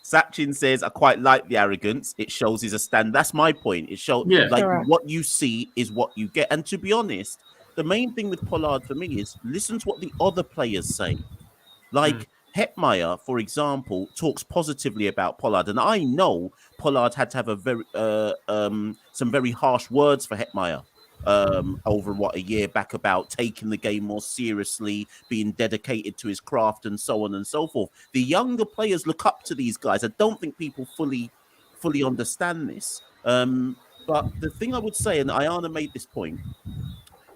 Sachin says, I quite like the arrogance. It shows he's a stand. That's my point. It shows what you see is what you get. And to be honest, the main thing with Pollard for me is listen to what the other players say. Like Hetmyer, for example, talks positively about Pollard, and I know Pollard had to have a very some very harsh words for Hetmyer over a year back about taking the game more seriously, being dedicated to his craft, and so on and so forth. The younger players look up to these guys. I don't think people fully understand this. But the thing I would say, and Ayana made this point,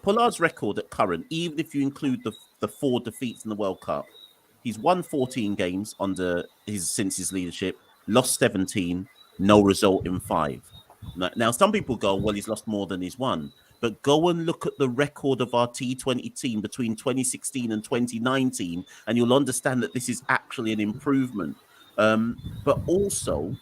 Pollard's record at current, even if you include the 4 defeats in the World Cup, he's won 14 games since his leadership, lost 17, no result in 5. Now, some people go, well, he's lost more than he's won. But go and look at the record of our T20 team between 2016 and 2019, and you'll understand that this is actually an improvement. But also,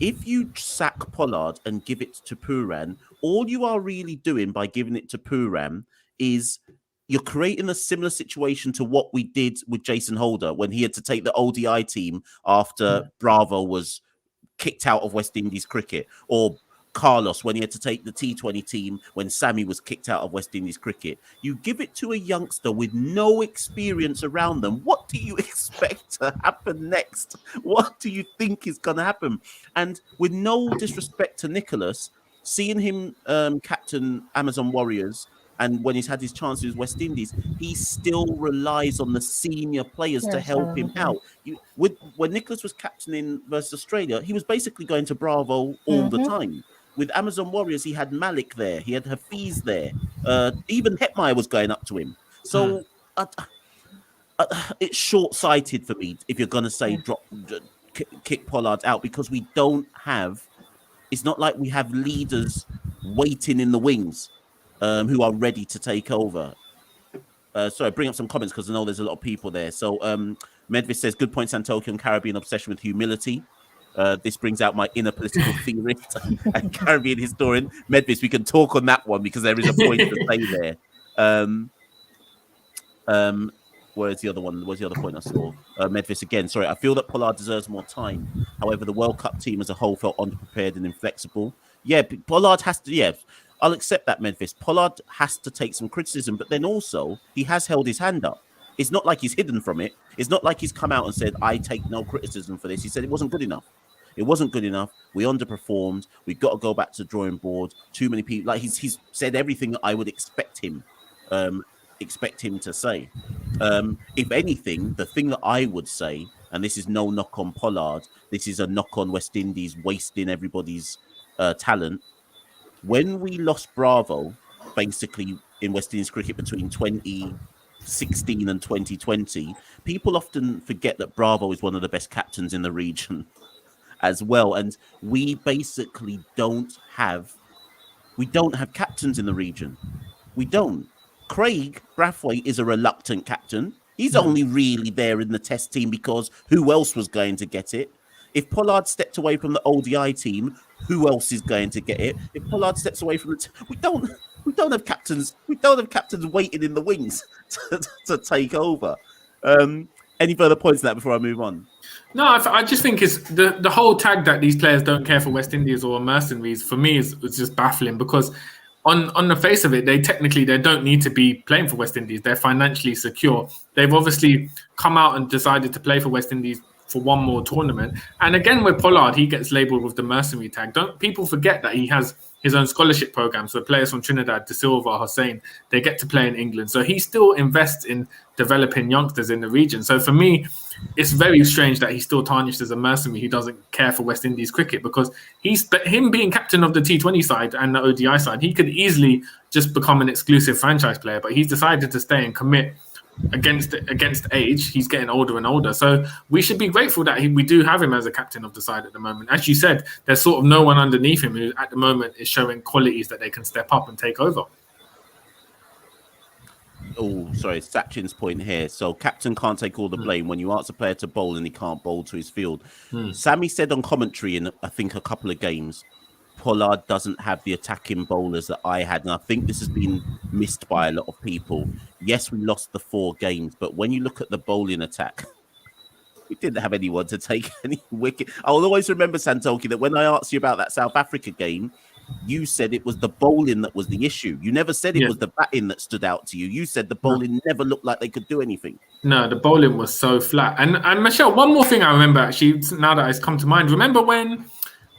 if you sack Pollard and give it to Pooran, all you are really doing by giving it to Pooran is you're creating a similar situation to what we did with Jason Holder when he had to take the ODI team after Bravo was kicked out of West Indies cricket, or Carlos when he had to take the T20 team when Sammy was kicked out of West Indies cricket. You give it to a youngster with no experience around them. What do you expect to happen next? What do you think is going to happen? And with no disrespect to Nicholas, seeing him captain Amazon Warriors, and when he's had his chances with West Indies, he still relies on the senior players to help him out. When Nicholas was captaining versus Australia, he was basically going to Bravo all the time. With Amazon Warriors, he had Malik there. He had Hafiz there. Even Hetmeyer was going up to him. So it's short-sighted for me if you're going to say kick Pollard out, because we don't have... It's not like we have leaders waiting in the wings who are ready to take over. Sorry, bring up some comments because I know there's a lot of people there. So Medvis says, good point, Santoki, on Caribbean obsession with humility. This brings out my inner political theorist and Caribbean historian. Medvis, we can talk on that one because there is a point to say there. Where's the other one? Where's the other point I saw? Medvis again. Sorry, I feel that Pollard deserves more time. However, the World Cup team as a whole felt underprepared and inflexible. Yeah, Pollard has to... Yeah, I'll accept that, Memphis. Pollard has to take some criticism, but then also he has held his hand up. It's not like he's hidden from it. It's not like he's come out and said, I take no criticism for this. He said it wasn't good enough. It wasn't good enough. We underperformed. We've got to go back to the drawing board. Too many people. Like he's said everything that I would expect him to say. If anything, the thing that I would say, and this is no knock on Pollard, this is a knock on West Indies wasting everybody's talent. When we lost Bravo, basically in West Indies cricket between 2016 and 2020, people often forget that Bravo is one of the best captains in the region as well. And we basically don't have captains in the region. We don't. Craig Brathwaite is a reluctant captain. He's only really there in the test team because who else was going to get it? If Pollard stepped away from the ODI team, who else is going to get it? If Pollard steps away from we don't have captains. We don't have captains waiting in the wings to take over. Any further points on that before I move on? No, I just think it's the whole tag that these players don't care for West Indies or mercenaries, for me is just baffling, because on the face of it, they don't need to be playing for West Indies. They're financially secure. They've obviously come out and decided to play for West Indies for one more tournament. And again, with Pollard, he gets labelled with the mercenary tag. Don't people forget that he has his own scholarship program. So players from Trinidad, De Silva, Hossein, they get to play in England. So he still invests in developing youngsters in the region. So for me, it's very strange that he's still tarnished as a mercenary who doesn't care for West Indies cricket, because him being captain of the T20 side and the ODI side, he could easily just become an exclusive franchise player, but he's decided to stay and commit against age. He's getting older and older, so we should be grateful that we do have him as a captain of the side at the moment. As you said, there's sort of no one underneath him who at the moment is showing qualities that they can step up and take over. Oh, sorry, Sachin's point here. So captain can't take all the blame. When you ask a player to bowl and he can't bowl to his field. Sammy said on commentary in I think a couple of games, Pollard doesn't have the attacking bowlers that I had. And I think this has been missed by a lot of people. Yes, we lost the 4 games, but when you look at the bowling attack, we didn't have anyone to take any wicket. I will always remember, Santoki, that when I asked you about that South Africa game, you said it was the bowling that was the issue. You never said it was the batting that stood out to you. You said the bowling never looked like they could do anything. No, the bowling was so flat. And Michelle, one more thing I remember, actually, now that it's come to mind. Remember when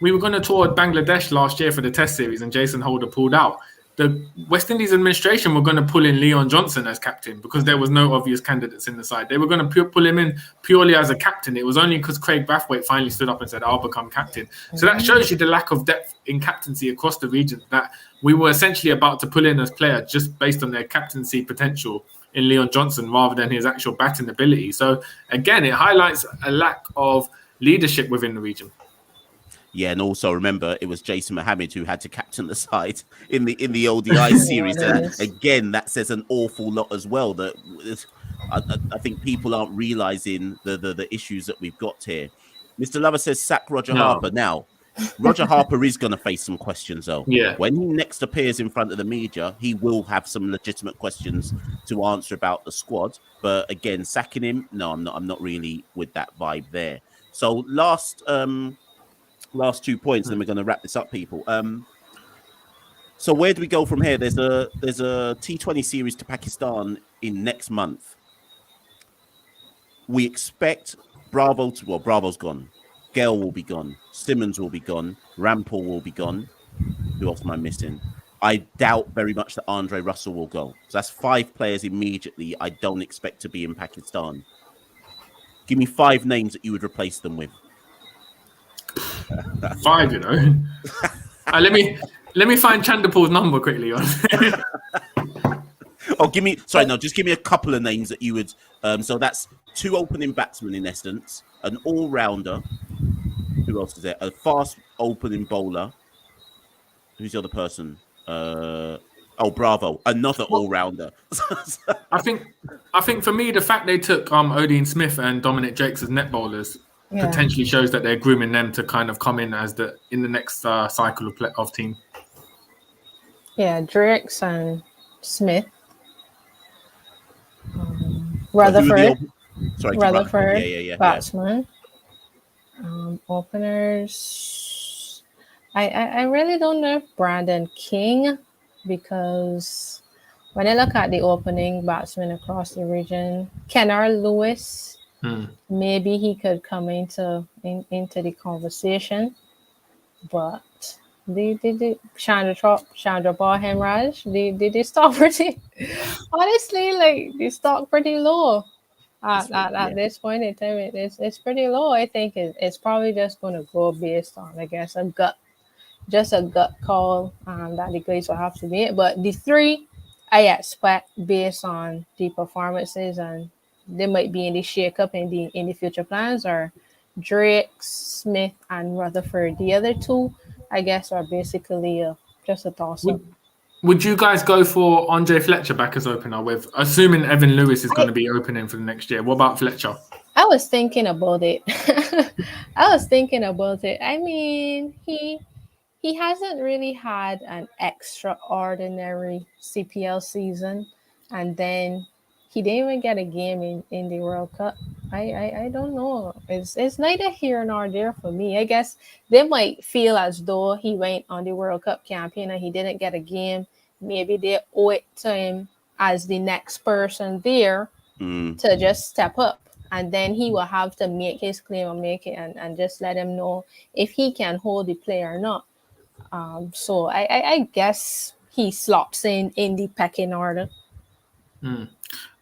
we were going to tour Bangladesh last year for the Test series and Jason Holder pulled out? The West Indies administration were going to pull in Leon Johnson as captain because there was no obvious candidates in the side. They were going to pull him in purely as a captain. It was only because Craig Brathwaite finally stood up and said, I'll become captain. So that shows you the lack of depth in captaincy across the region, that we were essentially about to pull in as player just based on their captaincy potential in Leon Johnson rather than his actual batting ability. So again, it highlights a lack of leadership within the region. Yeah, and also remember it was Jason Mohammed who had to captain the side in the ODI series. Again, that says an awful lot as well. That I think people aren't realizing the issues that we've got here. Mr. Lover says sack Roger Harper. Now, Roger Harper is going to face some questions though. Yeah. When he next appears in front of the media, he will have some legitimate questions to answer about the squad. But again, sacking him, no, I'm not really with that vibe there. So last 2 points, and then we're going to wrap this up, people. So where do we go from here? There's a T20 series to Pakistan in next month. We expect Bravo's gone. Gayle will be gone. Simmons will be gone. Rampal will be gone. Who else am I missing? I doubt very much that Andre Russell will go. So that's 5 players immediately I don't expect to be in Pakistan. Give me 5 names that you would replace them with. 5, you know. Let me find Chanderpaul's number quickly. Just give me a couple of names that you would. So that's 2 opening batsmen in essence, an all-rounder. Who else is there? A fast opening bowler. Who's the other person? Bravo, another all-rounder. I think for me, the fact they took Odean Smith and Dominic Jakes as net bowlers potentially shows that they're grooming them to kind of come in as in the next cycle of team. Yeah, Drakes and Smith. Rutherford. Batsman. Openers. I really don't know if Brandon King, because when I look at the opening batsmen across the region, Kenner Lewis, maybe he could come into the conversation, but Chandra Paul Hemraj, they stock pretty honestly, like they stock pretty low at this point in time. It's pretty low. I think it's probably just going to go based on, I guess, a gut call that the guys will have to make. But the 3 I expect based on the performances, and they might be in the shake-up in the future plans, are Drake, Smith, and Rutherford. The other 2, I guess, are basically just a toss-up. Would you guys go for Andre Fletcher back as opener, with assuming Evan Lewis is going to be opening for the next year? What about Fletcher? I was thinking about it. I mean, he hasn't really had an extraordinary CPL season, and then he didn't even get a game in the World Cup. I don't know. It's neither here nor there for me. I guess they might feel as though he went on the World Cup campaign and he didn't get a game. Maybe they owe it to him as the next person there to just step up. And then he will have to make his claim and make it and just let him know if he can hold the play or not. So I guess he slops in the pecking order.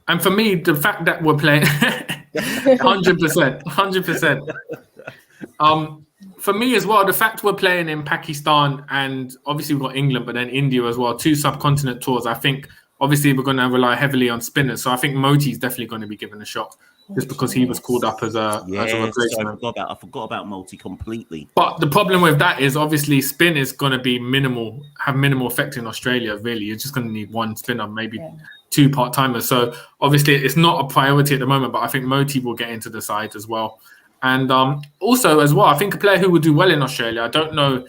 And for me, the fact that we're playing 100%. For me as well, the fact we're playing in Pakistan, and obviously we've got England, but then India as well, 2 subcontinent tours. I think obviously we're going to rely heavily on spinners. So I think Moti is definitely going to be given a shot, just because he was called up as a replacement. I forgot about Moti completely. But the problem with that is obviously spin is going to be have minimal effect in Australia, really. You're just going to need 1 spinner, maybe 2 part-timers. So obviously it's not a priority at the moment, but I think Moti will get into the side as well. And also as well, I think a player who would do well in Australia, I don't know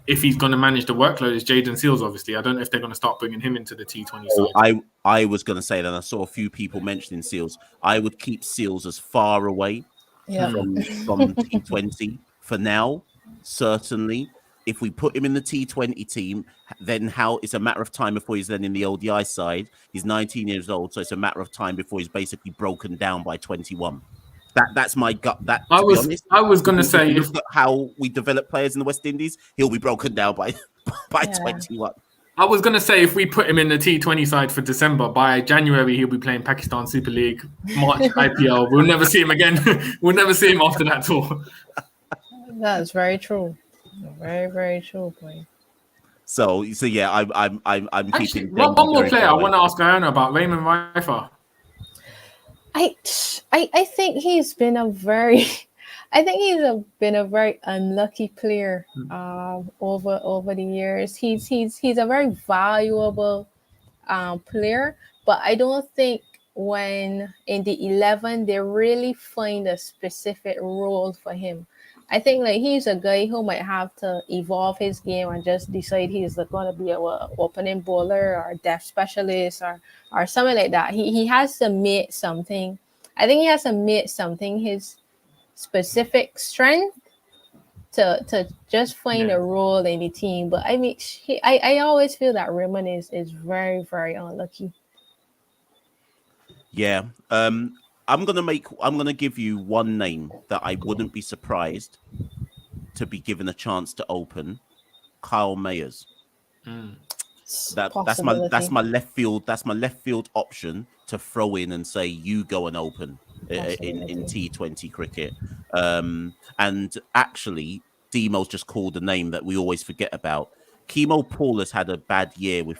if he's going to manage the workload, is Jaden Seals, obviously. I don't know if they're going to start bringing him into the T20 side. I was going to say that. I saw a few people mentioning Seals. I would keep Seals as far away from T20 for now, certainly. If we put him in the T20 team, then it's a matter of time before he's then in the ODI side. He's 19 years old, so it's a matter of time before he's basically broken down by 21. That's my gut. I was going to say, if how we develop players in the West Indies, he'll be broken down by 21. I was going to say, if we put him in the T20 side for December, by January he'll be playing Pakistan Super League, March IPL. We'll never see him again. We'll never see him after that tour. That's very true. Very, very true, boy. So yeah, I'm actually, keeping one more player I want to ask Ayana about, Raymond Rifer. I think he's been a very I think been a very unlucky player over the years. He's a very valuable player, but I don't think when in the 11 they really find a specific role for him. I think like he's a guy who might have to evolve his game and just decide he's going to be a opening bowler or depth specialist or something like that. He has to make something. I think he has to make something his specific strength to just find a role in the team. But I mean, I always feel that Raymond is very, very unlucky. Yeah. I'm gonna give you one name that I wouldn't be surprised to be given a chance to open. Kyle Mayers. That's my left field option to throw in and say you go and open in T20 cricket. And actually, Demo's just called a name that we always forget about. Chemo Paul has had a bad year with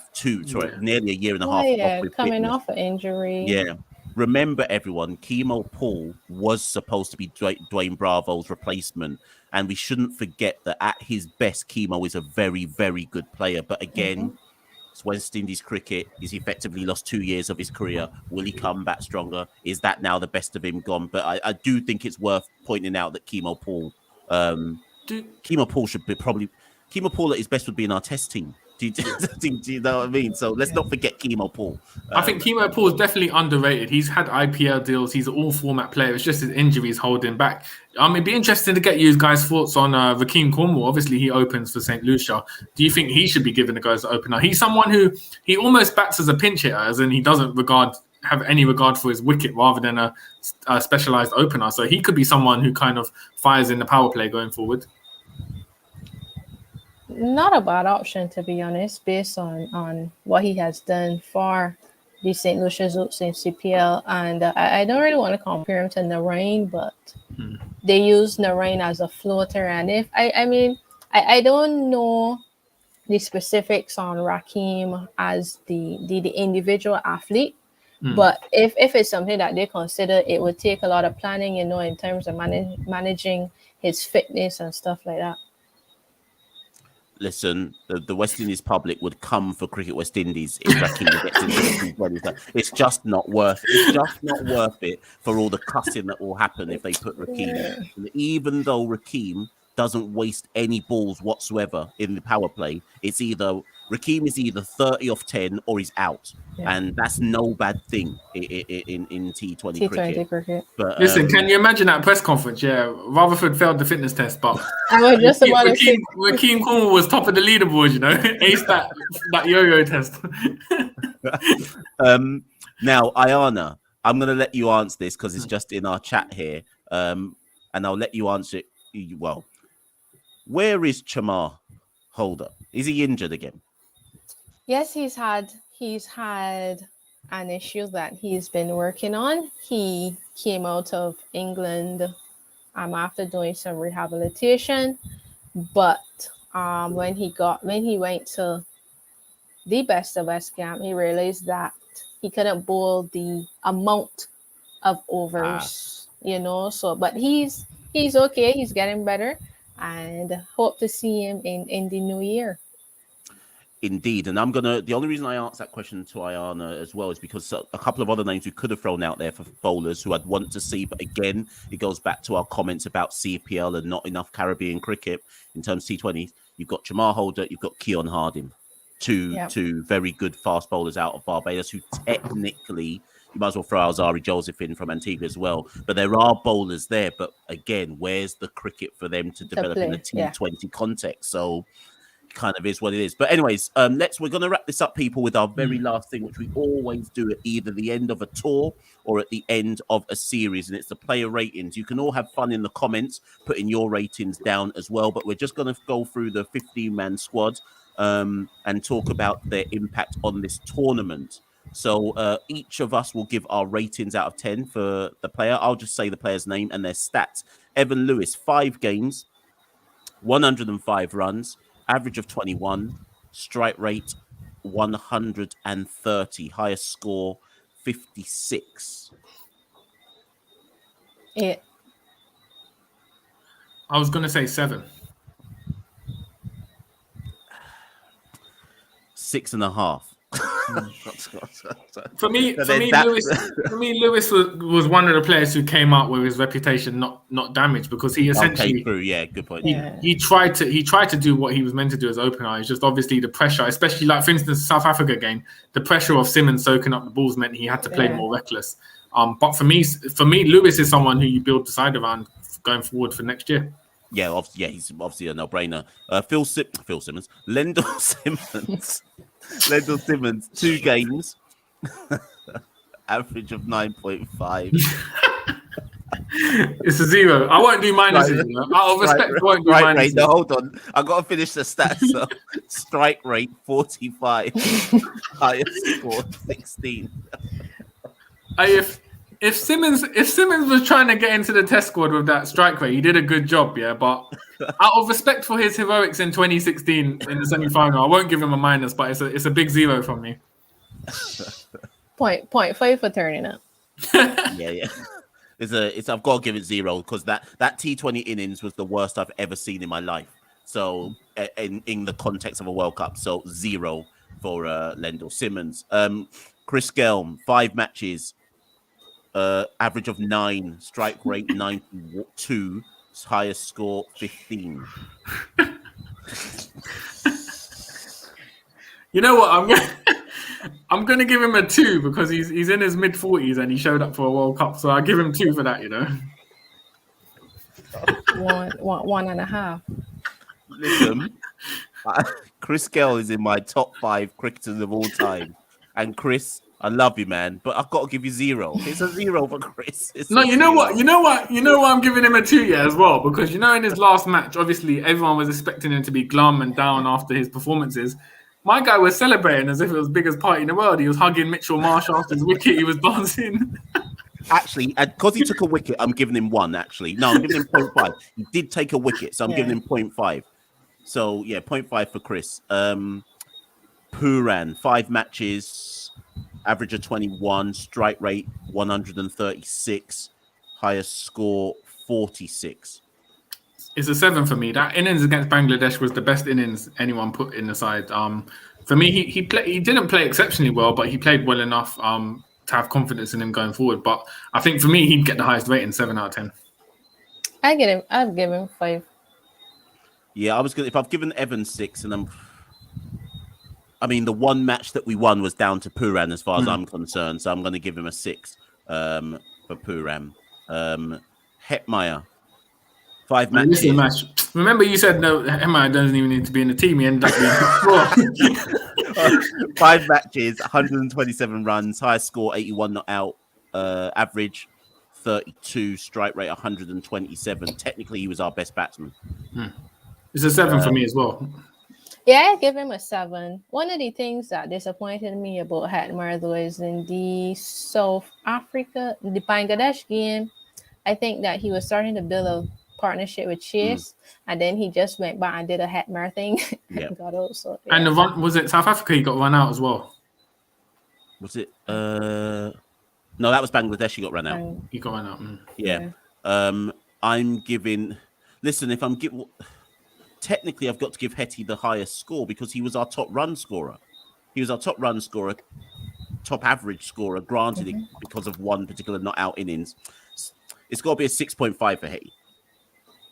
nearly a year and a half off with coming fitness. off an injury. Yeah. Remember, everyone, Chemo Paul was supposed to be Dwayne Bravo's replacement, and we shouldn't forget that at his best, Chemo is a very, very good player. But again, it's West Indies cricket. He's effectively lost 2 years of his career. Will he come back stronger? Is that now the best of him gone? But I do think it's worth pointing out that Chemo Paul should be Chemo Paul at his best would be in our test team. Do you know what I mean? So let's not forget Chemo Paul. I think Chemo Paul is definitely underrated. He's had IPL deals. He's an all-format player. It's just his injuries holding back. It'd be interesting to get you guys' thoughts on Rakeem Cornwall. Obviously, he opens for St. Lucia. Do you think he should be given a go as an opener? He's someone who he almost bats as a pinch hitter, as in he doesn't have any regard for his wicket rather than a specialised opener. So he could be someone who kind of fires in the power play going forward. Not a bad option, to be honest, based on what he has done for the St. Lucia Zooks in CPL. And I don't really want to compare him to Narain, but they use Narain as a floater. And if I don't know the specifics on Rakeem as the individual athlete, but if it's something that they consider, it would take a lot of planning, in terms of managing his fitness and stuff like that. Listen, the West Indies public would come for Cricket West Indies if Rakeem gets into the T20s. It's just not worth it. It's just not worth it for all the cussing that will happen if they put Rakeem. Even though Rakeem doesn't waste any balls whatsoever in the power play, Rakeem is either 30 off 10 or he's out. Yeah. And that's no bad thing in T20 cricket. But, listen, can you imagine that press conference? Yeah, Rutherford failed the fitness test, but Rakeem Cornwall was top of the leaderboard, aced that yo-yo test. Now, Ayana, I'm going to let you answer this because it's just in our chat here. And I'll let you answer it. Well, where is Chamar Holder? Is he injured again? Yes, he's had an issue that he's been working on. He came out of England after doing some rehabilitation, but when he went to the Best of West camp, he realized that he couldn't bowl the amount of overs, So, but he's okay. He's getting better, and hope to see him in the new year. Indeed. And the only reason I asked that question to Ayana as well is because a couple of other names we could have thrown out there for bowlers who I'd want to see. But again, it goes back to our comments about CPL and not enough Caribbean cricket in terms of T20s. You've got Chamar Holder, you've got Keon Harding, two very good fast bowlers out of Barbados who technically, you might as well throw Alzari Joseph in from Antigua as well. But there are bowlers there. But again, where's the cricket for them to develop in the T20 context? So kind of is what it is. But anyways, we're going to wrap this up, people, with our very last thing, which we always do at either the end of a tour or at the end of a series, and it's the player ratings. You can all have fun in the comments, putting your ratings down as well, but we're just going to go through the 15-man squad and talk about their impact on this tournament. So each of us will give our ratings out of 10 for the player. I'll just say the player's name and their stats. Evan Lewis, 5 games, 105 runs, average of 21, strike rate 130, highest score 56. I was gonna say 7. 6.5. For me, So then that- Lewis was one of the players who came out with his reputation not damaged, because he essentially Okay, true. Yeah, good point. he tried to do what he was meant to do as opener. It's just obviously the pressure, especially like for instance the South Africa game, the pressure of Simmons soaking up the balls meant he had to play more reckless. But for me, Lewis is someone who you build the side around going forward for next year. Yeah, he's obviously a no-brainer. Phil Simmons, Lendl Simmons, Lendl Simmons, 2 games, average of 9.5. It's a 0. I won't do minuses. Out of respect, I won't do minuses. Rate, no, hold on. I got to finish the stats. So. Strike rate 45, highest score 16. If Simmons was trying to get into the test squad with that strike rate, he did a good job, yeah. But out of respect for his heroics in 2016 in the semi-final, I won't give him a minus, but it's a big 0 from me. Point 5 for turning up. Yeah. I've got to give it 0 because that T20 innings was the worst I've ever seen in my life. So in the context of a World Cup, so 0 for Lendl Simmons. Chris Gayle, 5 matches. Average of 9, strike rate 92, highest score 15. You know what? I'm gonna give him a 2 because he's in his mid-40s and he showed up for a World Cup, so I'll give him 2 for that. You know, 1.5. Listen, Chris Gayle is in my top 5 cricketers of all time, and Chris, I love you, man, but I've got to give you 0. It's a 0 for Chris. You know what? I'm giving him a 2 as well, because in his last match, obviously everyone was expecting him to be glum and down after his performances. My guy was celebrating as if it was the biggest party in the world. He was hugging Mitchell Marsh after his wicket. He was dancing. Actually, because he took a wicket, I'm giving him 1. Actually, no, I'm giving him 0.5. He did take a wicket, so I'm giving him 0.5. So yeah, 0.5 for Chris. Pooran, 5 matches. Average of 21, strike rate 136, highest score 46. It's a 7 for me. That innings against Bangladesh was the best innings anyone put in the side. For me, he didn't play exceptionally well, but he played well enough to have confidence in him going forward. But I think for me, he'd get the highest rating, 7 out of 10. I'd give him 5. Yeah, I was gonna. If I've given Evans 6, and I mean, the one match that we won was down to Pooran as far as I'm concerned. So I'm going to give him a 6 for Pooran. Hetmeyer, 5 matches. Remember you said no, Hetmeyer doesn't even need to be in the team. He ended up being 5 matches, 127 runs, highest score 81 not out, average 32, strike rate 127. Technically, he was our best batsman. It's a 7 for me as well. Yeah, I give him a 7. One of the things that disappointed me about Hetmeyer though is in the the Bangladesh game, I think that he was starting to build a partnership with Chase, and then he just went back and did a Hetmeyer thing. And got out. So, yeah. And the run, was it South Africa? He got run out as well. Was it? No, that was Bangladesh. He got run out. He got run out. Yeah. I'm giving. Listen, if I'm giving. Technically, I've got to give Hetty the highest score because he was our top run scorer. He was our top run scorer, top average scorer, granted because of one particular not out innings. It's got to be a 6.5 for Hetty,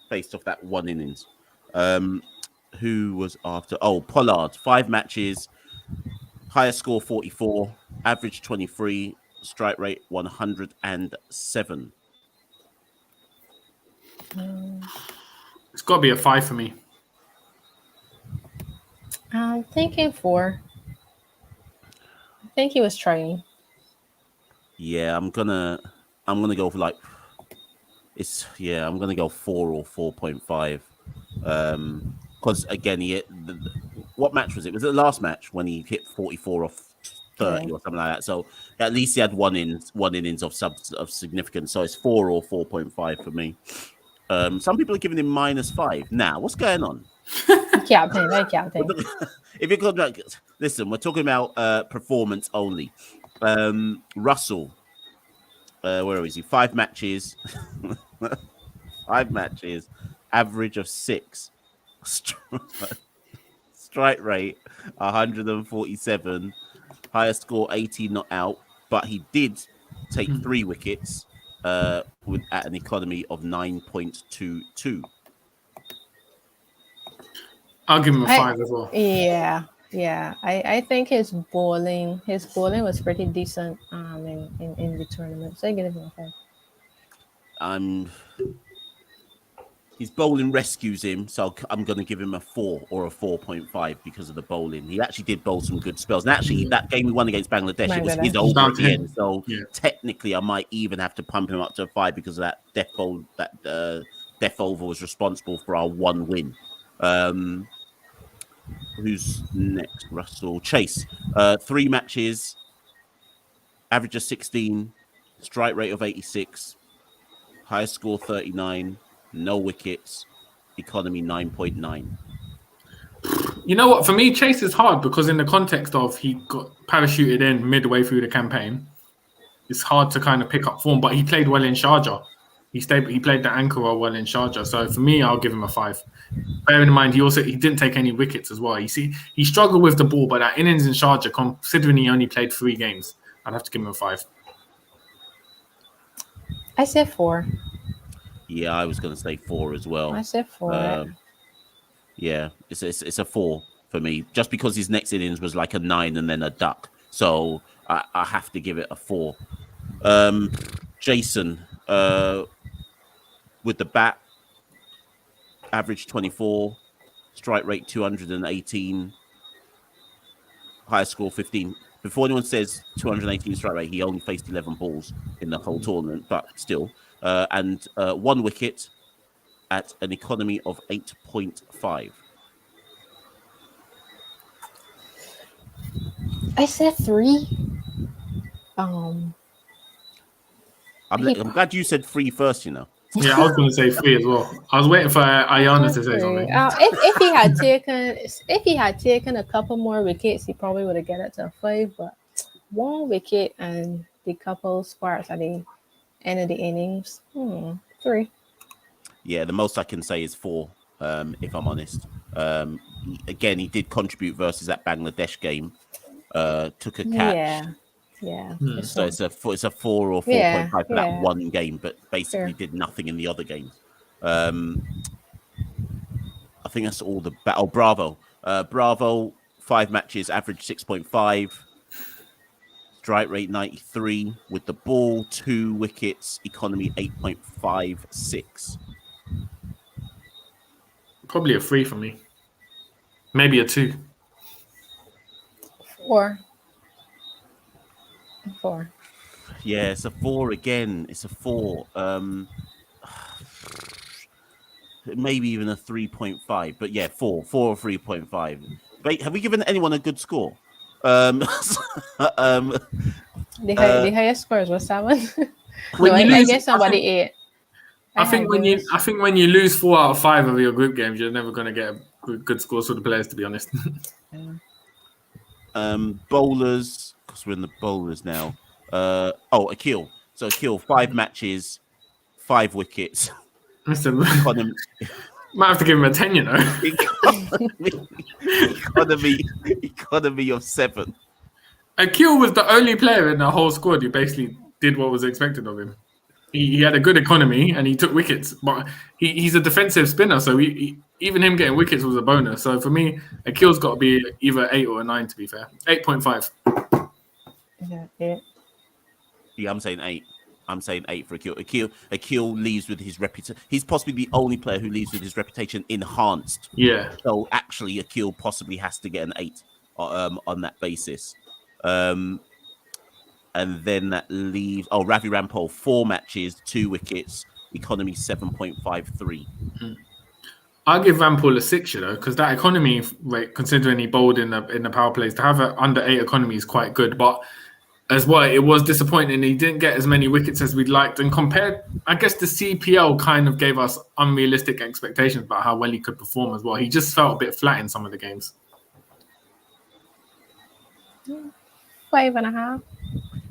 based off that one innings. Who was after? Oh, Pollard, 5 matches, highest score 44, average 23, strike rate 107. It's got to be a 5 for me. I'm thinking 4. I think he was trying. Yeah, I'm gonna go for like I'm gonna go 4 or 4.5. Because again, he hit what match was it? Was it the last match when he hit 44 off 30 or something like that? So at least he had one innings of significance. So it's 4 or 4.5 for me. Some people are giving him -5. Now, what's going on? Captain. If you could, listen, we're talking about performance only. Russell, where is he? 5 matches, 5 matches, average of 6. Strike rate 147. Highest score 18 not out. But he did take 3 wickets at an economy of 9.22. I'll give him a 5 as well. Yeah. I think his bowling was pretty decent in the tournament. So I give him a 5. His bowling rescues him, so I'm going to give him a 4 or a 4.5 because of the bowling. He actually did bowl some good spells. And actually, that game we won against Bangladesh, it was his over at the end. So technically, I might even have to pump him up to a 5 because of that death over was responsible for our 1 win. Who's next? Russell Chase. 3 matches, average of 16, strike rate of 86, highest score 39. No wickets, economy 9.9. You know what? For me, Chase is hard because in the context of he got parachuted in midway through the campaign, it's hard to kind of pick up form. But he played well in Sharjah. He played the anchor role well in Sharjah. So for me, I'll give him a 5. Bearing in mind, he didn't take any wickets as well. You see, he struggled with the ball, but that innings in Sharjah, considering he only played 3 games, I'd have to give him a 5. I said 4. Yeah, I was going to say 4 as well. I said 4. Yeah, it's a 4 for me, just because his next innings was like a 9 and then a duck. So I have to give it a 4. Jason, with the bat, average 24, strike rate 218, highest score 15. Before anyone says 218 strike rate, he only faced 11 balls in the whole tournament, but still. And 1 wicket at an economy of 8.5. I said 3. I'm glad you said 3 first, you know. Yeah, I was going to say 3 as well. I was waiting for Ayana to say something. If he had taken a couple more wickets, he probably would have got it to a 5. But 1 wicket and the couple sparks at the end of the innings, 3. Yeah, the most I can say is 4. If I'm honest. Again, he did contribute versus that Bangladesh game. Took a catch. Yeah. So it's a 4 or 4.5 for that one game, but basically did nothing in the other games. I think that's all the Bravo. Bravo, 5 matches, average 6.5. Strike rate 93 with the ball, 2 wickets, economy 8.56. Probably a 3 for me. Maybe a 2. 4. Yeah, it's a 4 again. It's a 4. Maybe even a 3.5. But yeah, 4 or 3.5. Wait, have we given anyone a good score? The highest scores was 7. I guess somebody 8. I think when you lose 4 out of 5 of your group games, you're never going to get a good score for the players, to be honest. Bowlers, because we're in the bowlers now. Akil. So Akil, 5 matches, 5 wickets. Might have to give him a 10, you know. Economy of 7. Akil was the only player in the whole squad who basically did what was expected of him. He had a good economy and he took wickets, but he's a defensive spinner, so even him getting wickets was a bonus. So for me, Akil's got to be either 8 or a 9, to be fair. 8.5. Yeah, I'm saying 8. I'm saying 8 for Akil. Akil leaves with his reputation. He's possibly the only player who leaves with his reputation enhanced. Yeah. So actually, Akil possibly has to get an 8 on that basis. And then that leaves Ravi Rampal, 4 matches, 2 wickets, economy 7.53. I'll give Rampal a 6, you know, because that economy rate, considering he bowled in the power plays, to have an under 8 economy is quite good. But as well, it was disappointing. He didn't get as many wickets as we'd liked. And compared, I guess the CPL kind of gave us unrealistic expectations about how well he could perform as well. He just felt a bit flat in some of the games. 5.5.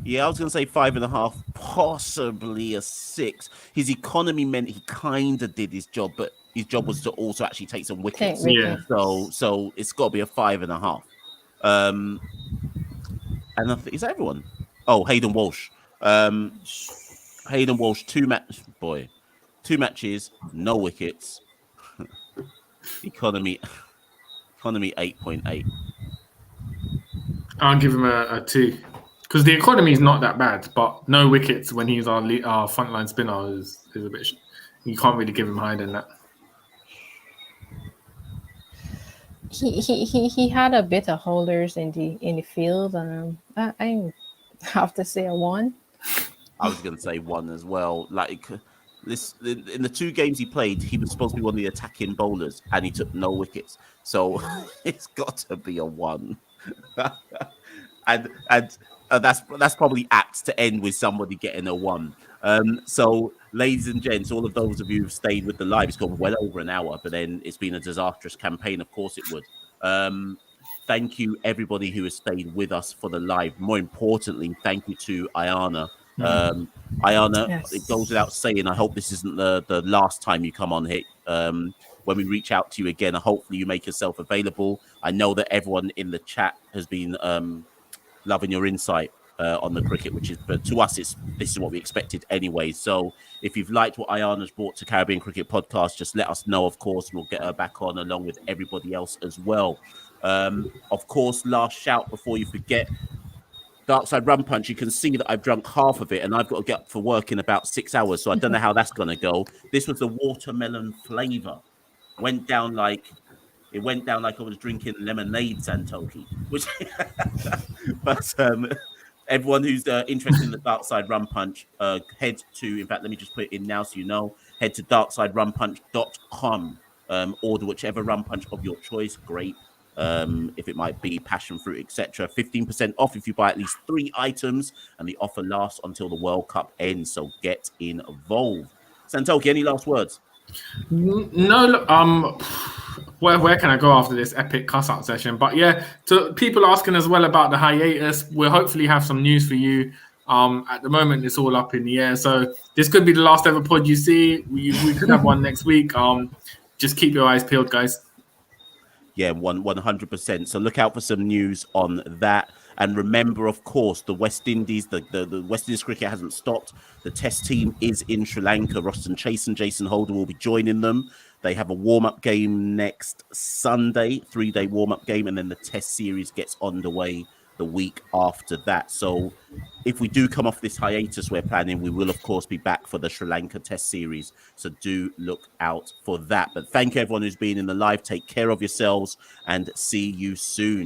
Yeah, I was going to say 5.5, possibly a 6. His economy meant he kind of did his job, but His job was to also actually take some wickets. Yeah. So it's got to be a 5.5. And I think, is that everyone? Oh, Hayden Walsh. Hayden Walsh, 2 matches, no wickets. Economy 8.8. I'll give him a 2 because the economy is not that bad, but no wickets when he's our frontline spinner is a bit. You can't really give him higher than that. He had a bit of holders in the field. I have to say a 1. I was going to say 1 as well. Like this, in the 2 games he played, he was supposed to be one of the attacking bowlers, and he took no wickets. So it's got to be a 1. and that's probably apt to end with somebody getting a 1. So, ladies and gents, all of those of you who've stayed with the live, it's gone well over an hour, but then it's been a disastrous campaign. Of course it would. Thank you, everybody who has stayed with us for the live. More importantly, thank you to Ayana. Ayana, Yes. It goes without saying, I hope this isn't the last time you come on here. When we reach out to you again, hopefully you make yourself available. I know that everyone in the chat has been loving your insight on the cricket, but to us, this is what we expected anyway. So if you've liked what Ayana's brought to Caribbean Cricket Podcast, just let us know, of course, and we'll get her back on along with everybody else as well. Of course, last shout before you forget, Darkside Rum Punch, you can see that I've drunk half of it and I've got to get up for work in about 6 hours. So I don't know how that's going to go. This was the watermelon flavor. Went down like I was drinking lemonade, Santoki. But everyone who's interested in the Darkside Rum Punch, head to, in fact, let me just put it in now so you know, head to darksiderumpunch.com. Order whichever rum punch of your choice, grape, if it might be passion fruit, etc. 15% off if you buy at least 3 items, and the offer lasts until the World Cup ends. So get involved. Santoki, any last words? No. Where can I go after this epic cuss-out session? But yeah, to people asking as well about the hiatus, we'll hopefully have some news for you. At the moment, it's all up in the air. So this could be the last ever pod you see. We could have one next week. Just keep your eyes peeled, guys. Yeah, 100%. So look out for some news on that. And remember, of course, the West Indies, the West Indies cricket hasn't stopped. The test team is in Sri Lanka. Roston Chase and Jason Holder will be joining them. They have a warm-up game next Sunday, 3-day warm-up game, and then the test series gets underway the week after that. So if we do come off this hiatus we're planning, we will, of course, be back for the Sri Lanka test series. So do look out for that. But thank you, everyone who's been in the live. Take care of yourselves and see you soon.